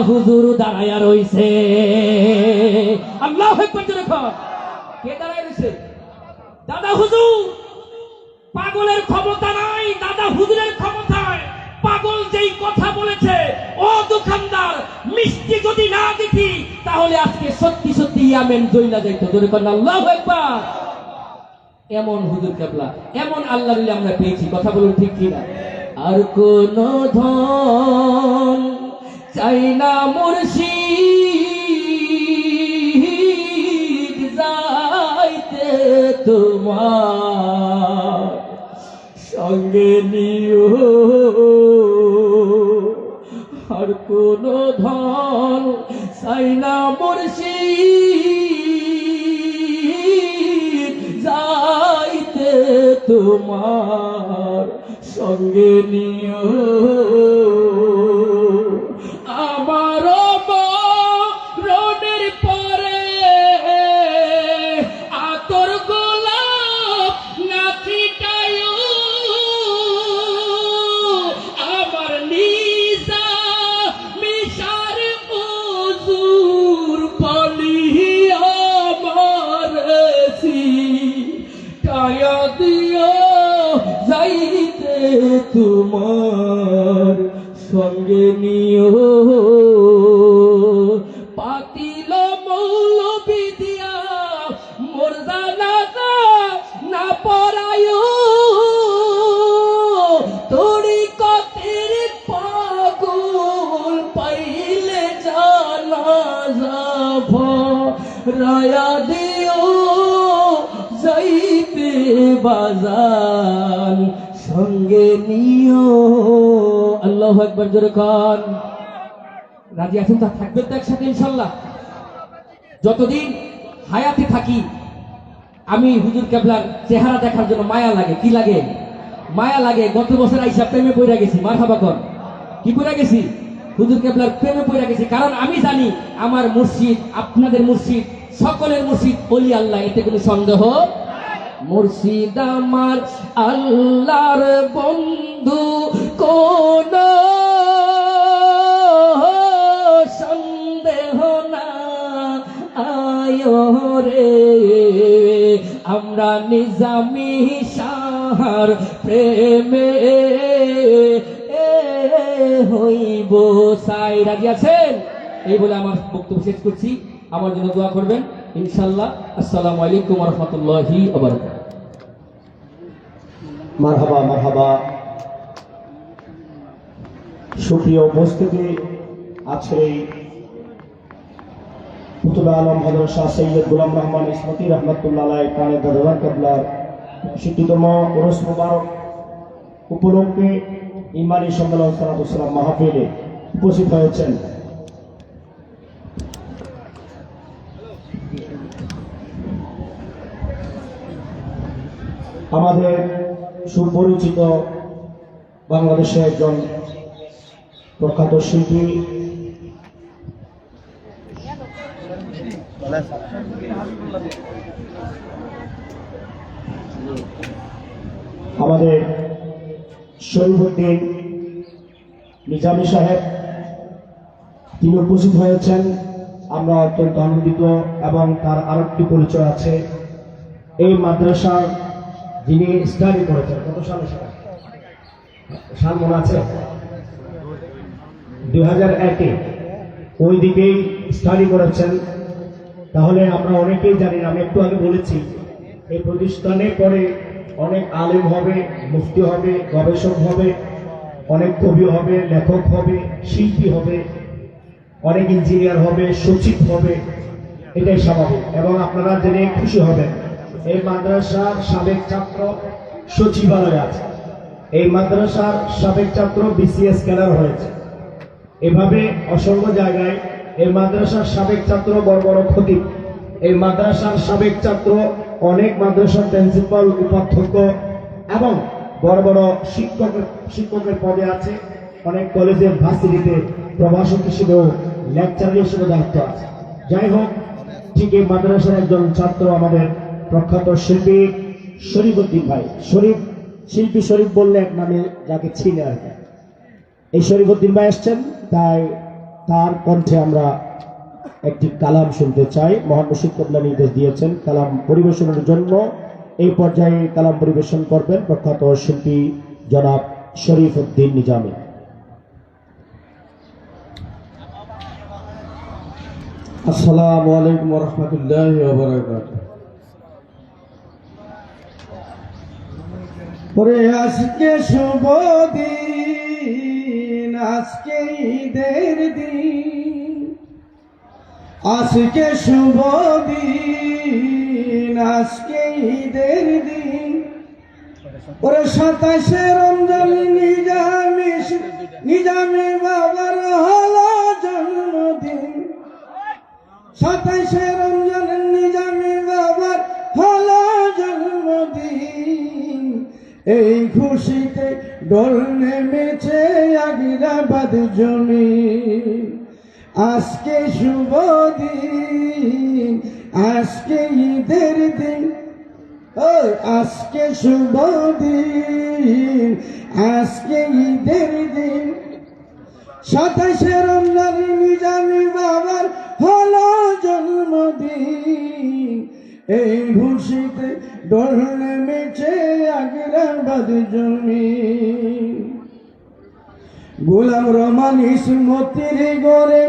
হুজুর দাঁড়ায়া রইছে। আল্লাহু আকবার। দেখো কে দাঁড়ায় রইছে? দাদা হুজুর। পাগলের ক্ষমতা নাই, দাদা হুজুরের ক্ষমতায়। পাগল যেই কথা বলেছে, ও দোকানদার, মিষ্টি যদি না দেখি তাহলে আজকে সত্যি সত্যি ইয়ামেন জইলা যাইতো। জোরে করেন আল্লাহু আকবার। এমন হুজুর কেবলা, এমন আল্লাহ আমরা পেয়েছি। কথা বলুন ঠিক কিনা? আর কোন ধন চাই না মুর্শিদ যাইতে তোমার সঙ্গে নিও। আর কোন ধন চাই না মুর্শিদ যাইতে তোমার সঙ্গে নিও। আমার মরণের পরে আতর গোলাপ না ছিটায়ো, আমার নিজা মিশার হুজুর পালি আমার টায়া দিও যাইতে তোমার সঙ্গে নিও। পাতিল মৌলবি দিয়া মোর জানাজা না পড়ায়ো, তোরি কতের পাগল পাইলে জানাজা ভরায়া দিও যাইতে বাজান সঙ্গে নিও। আল্লাহু আকবার। জোরে কর। রাজি আছেন তো? থাকবেন তো একসাথে ইনশাল্লাহ? যতদিন হায়াতে থাকি আমি হুজুর কেবলার চেহারা দেখার জন্য মায়া লাগে। কি লাগে? মায়া লাগে। গত বছর আইসা প্রেমে পড়ে গেছি। মারহাবা কর। কি পড়ে গেছি? হুজুর কেবলার প্রেমে পড়ে গেছি। কারণ আমি জানি আমার মুর্শিদ, আপনাদের মুর্শিদ, সকলের মুর্শিদ ওলি আল্লাহ, এতে কোনো সন্দেহ। মুর্শিদ আমার আল্লাহর বন্ধু, কোন সন্দেহ না আয়ো রে। আমরা নিজামি শাহর প্রেমে হইব সাই। রাজি আছেন? এই বলে আমার বক্তব্য শেষ করছি। আমার জন্য দোয়া করবেন ইনশাল্লাহ। আসসালামু আলাইকুম ওয়া রাহমাতুল্লাহি ওয়া বারাকাতুহু। মারহাবা মারহাবা। সুপ্রিয় উপস্থিতি, আজকের এই কুতুবে আলম হযরত শাহ সৈয়দ গোলাম রহমান ইসমতি রহমাতুল্লাহ আলাইহি কানে দাদার কেবলার ৬০তম উরুস মুবারক উপলক্ষে ইমানি সম্মেলন সালাতু সালাম মাহফিলে উপস্থিত হয়েছেন আমাদের সুপরিচিত বাংলাদেশের একজন প্রখ্যাত শিল্পী আমাদের শরীফউদ্দিন নিজামী সাহেব, তিনি উপস্থিত হয়েছেন। আমরা অত্যন্ত আনন্দিত এবং তার আরেকটি পরিচয় আছে। এই মাদ্রাসার যিনি স্টাডি করেছেন, কত সালে সাল মনে আছে? 2001-এ ওই দিকেই স্টাডি করেছেন। তাহলে আমরা অনেকেই জানি না, আমি একটু আগে বলেছি, এই প্রতিষ্ঠানে পরে অনেক আলেম হবে, মুফতি হবে, গবেষক হবে, অনেক কবি হবে, লেখক হবে, শিল্পী হবে, অনেক ইঞ্জিনিয়ার হবে, সচিব হবে। এটাই স্বাভাবিক এবং আপনারা জেনে খুশি হবেন এই মাদ্রাসার সাবেক ছাত্র সচিবালয় আছে, এই মাদ্রাসার সাবেক ছাত্র বিসিএস ক্যাডার হয়েছে। এভাবে অসংখ্য জায়গায় এই মাদ্রাসার সাবেক ছাত্র, বড় বড় খতিব, এই মাদ্রাসার সাবেক ছাত্র, অনেক মাদ্রাসার প্রিন্সিপাল, উপাধ্যক্ষ এবং বড় বড় শিক্ষকের পদে আছে, অনেক কলেজে ভার্সিটিতে প্রভাষক হিসেবেও লেকচারার হিসেবে দায়িত্ব আছে। যাই হোক, ঠিক এই মাদ্রাসার একজন ছাত্র আমাদের প্রখ্যাত শিল্পী শরীফউদ্দিন ভাই, শিল্পী শরীফ বললে এক নামে যাকে চিনে আর কি, এই শরীফউদ্দিন ভাই আসছেন, তাই তার কণ্ঠে আমরা একটি কালাম শুনতে চাই। মহান মুর্শিদ কেবলা নির্দেশ দিয়েছেন কালাম পরিবেশনের জন্য। এই পর্যায়ে কালাম পরিবেশন করবেন প্রখ্যাত শিল্পী জনাব শরীফউদ্দিন নিজামী। আসসালামু আলাইকুম ওয়া রাহমাতুল্লাহি ওয়া বারাকাতুহু। ওরে আজকে শুভ দিন, আজকে ঈদের দিন, আজকে শুভ দিন, আজকে ঈদের দিন। ওরে 27শে রমজান নিজামী বাবার হলো জন্মদিন। 27শে রমজান নিজামী বাবার হলো জন্মদিন। এই খুশিতে ডোল নেমেছে আগ্রাবাদ জমিন। আজকে শুভ দিন, আজকে ঈদের দিন, আজকে শুভ দিন, আজকে ঈদের দিন। 27শে রমজান নিজামী বাবার হলো জন্মদিন। এই খুশিতে ডোল নেমেছে আগ্রাবাদ জমিন। গোলাম রহমান ইসমতির গড়ে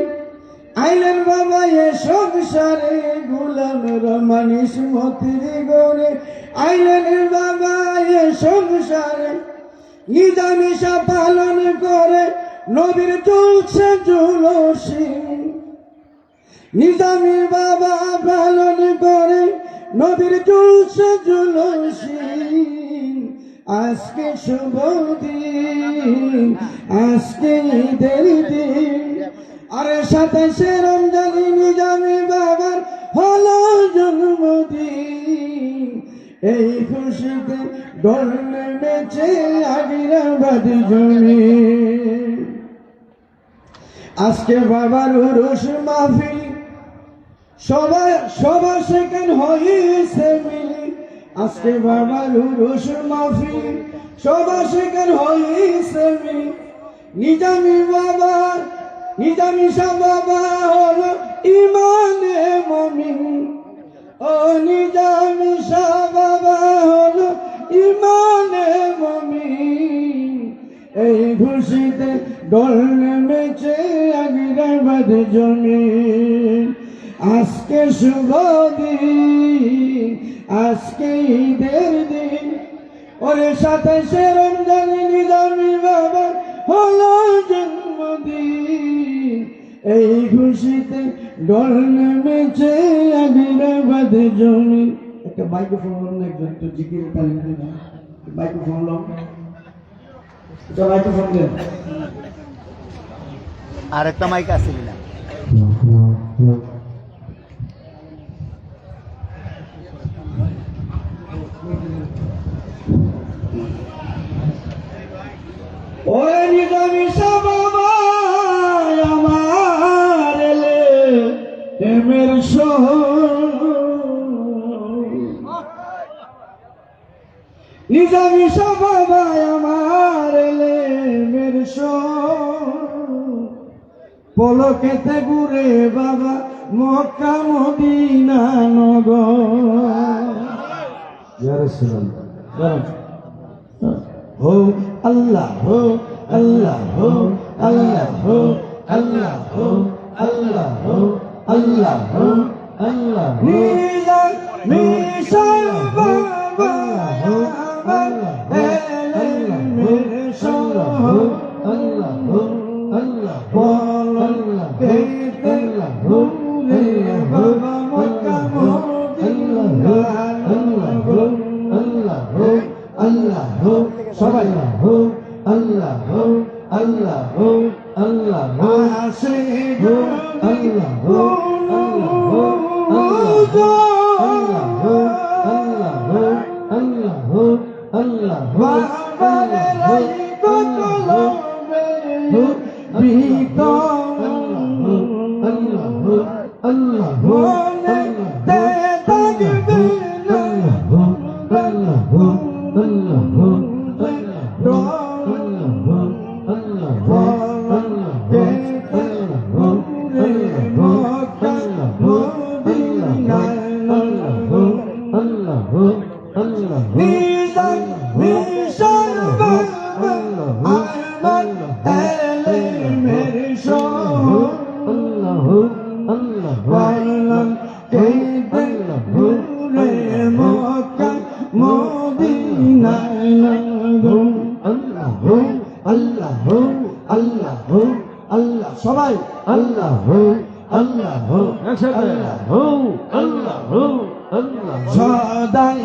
আইলেন বাবা এ সংসারে। গোলাম রহমান ইসমতির গড়ে আইলেন বাবা এ সংসারে। নিজামী শাহ পালন করে নবীর চলছে জুলুসি। নিজামী বাবা পালন করে নবীর চলছে জুলুসি। আজকে শুভ দিন, আজকে ঈদের দিন। আরে 27শে রমজান নিজামী বাবার হলো জন্মদিন। এই খুশিতে ডোল নেমেছে আগ্রাবাদ জমিন। আজকে বাবার উরুস মাহফিল, সবার সেখান হয়েছে মিলি। আজকে বাবার উরুস মাহফিল, সবার সেখান হয়েছে মিলি। নিজামী শাহ বাবা হলো ইমানে মুমিন। ও নিজামী শাহ বাবা হলো ইমানে মুমিন। এই খুশিতে ডোল নেমেছে আগ্রাবাদ জমিন। আজকে শুভ দিন, আজকে ঈদের দিন। ওরে 27শে রমজান নিজামী বাবা হলো জন্মদিন। এই খুশিতে ডোল নেমেছে আগ্রাবাদ জমিন। একটা মাইক্রোফোন একজন একটু জিকির তালিম দিন। মাইক্রোফোন লো, এটা মাইক্রোফোন দেন। আর একটা মাইক আছে না? ওরে নিজামী শাহ বাবা আমার এলে প্রেমের শহর। নিজামী শাহ বাবা আমার এলে প্রেমের শহর। পলকেতে ঘুরে বাবা মক্কা মদিনা নগর। ইয়া রাসূলুল্লাহ हो अल्लाह हो अल्लाह हो अल्लाह हो अल्लाह हो अल्लाह हो अल्लाह हो अल्लाह हो मीशा बाबा हो अल्लाह हो अल्लाह हो अल्लाह हो अल्लाह के अल्लाह हो बाबा मक्का मदीना अल्लाह हो अल्लाह हो अल्लाह हो सबाई हो अल्लाह हो अल्लाह हो अल्लाह हो সবাই আল্লাহ আল্লাহ আল্লাহ সদাই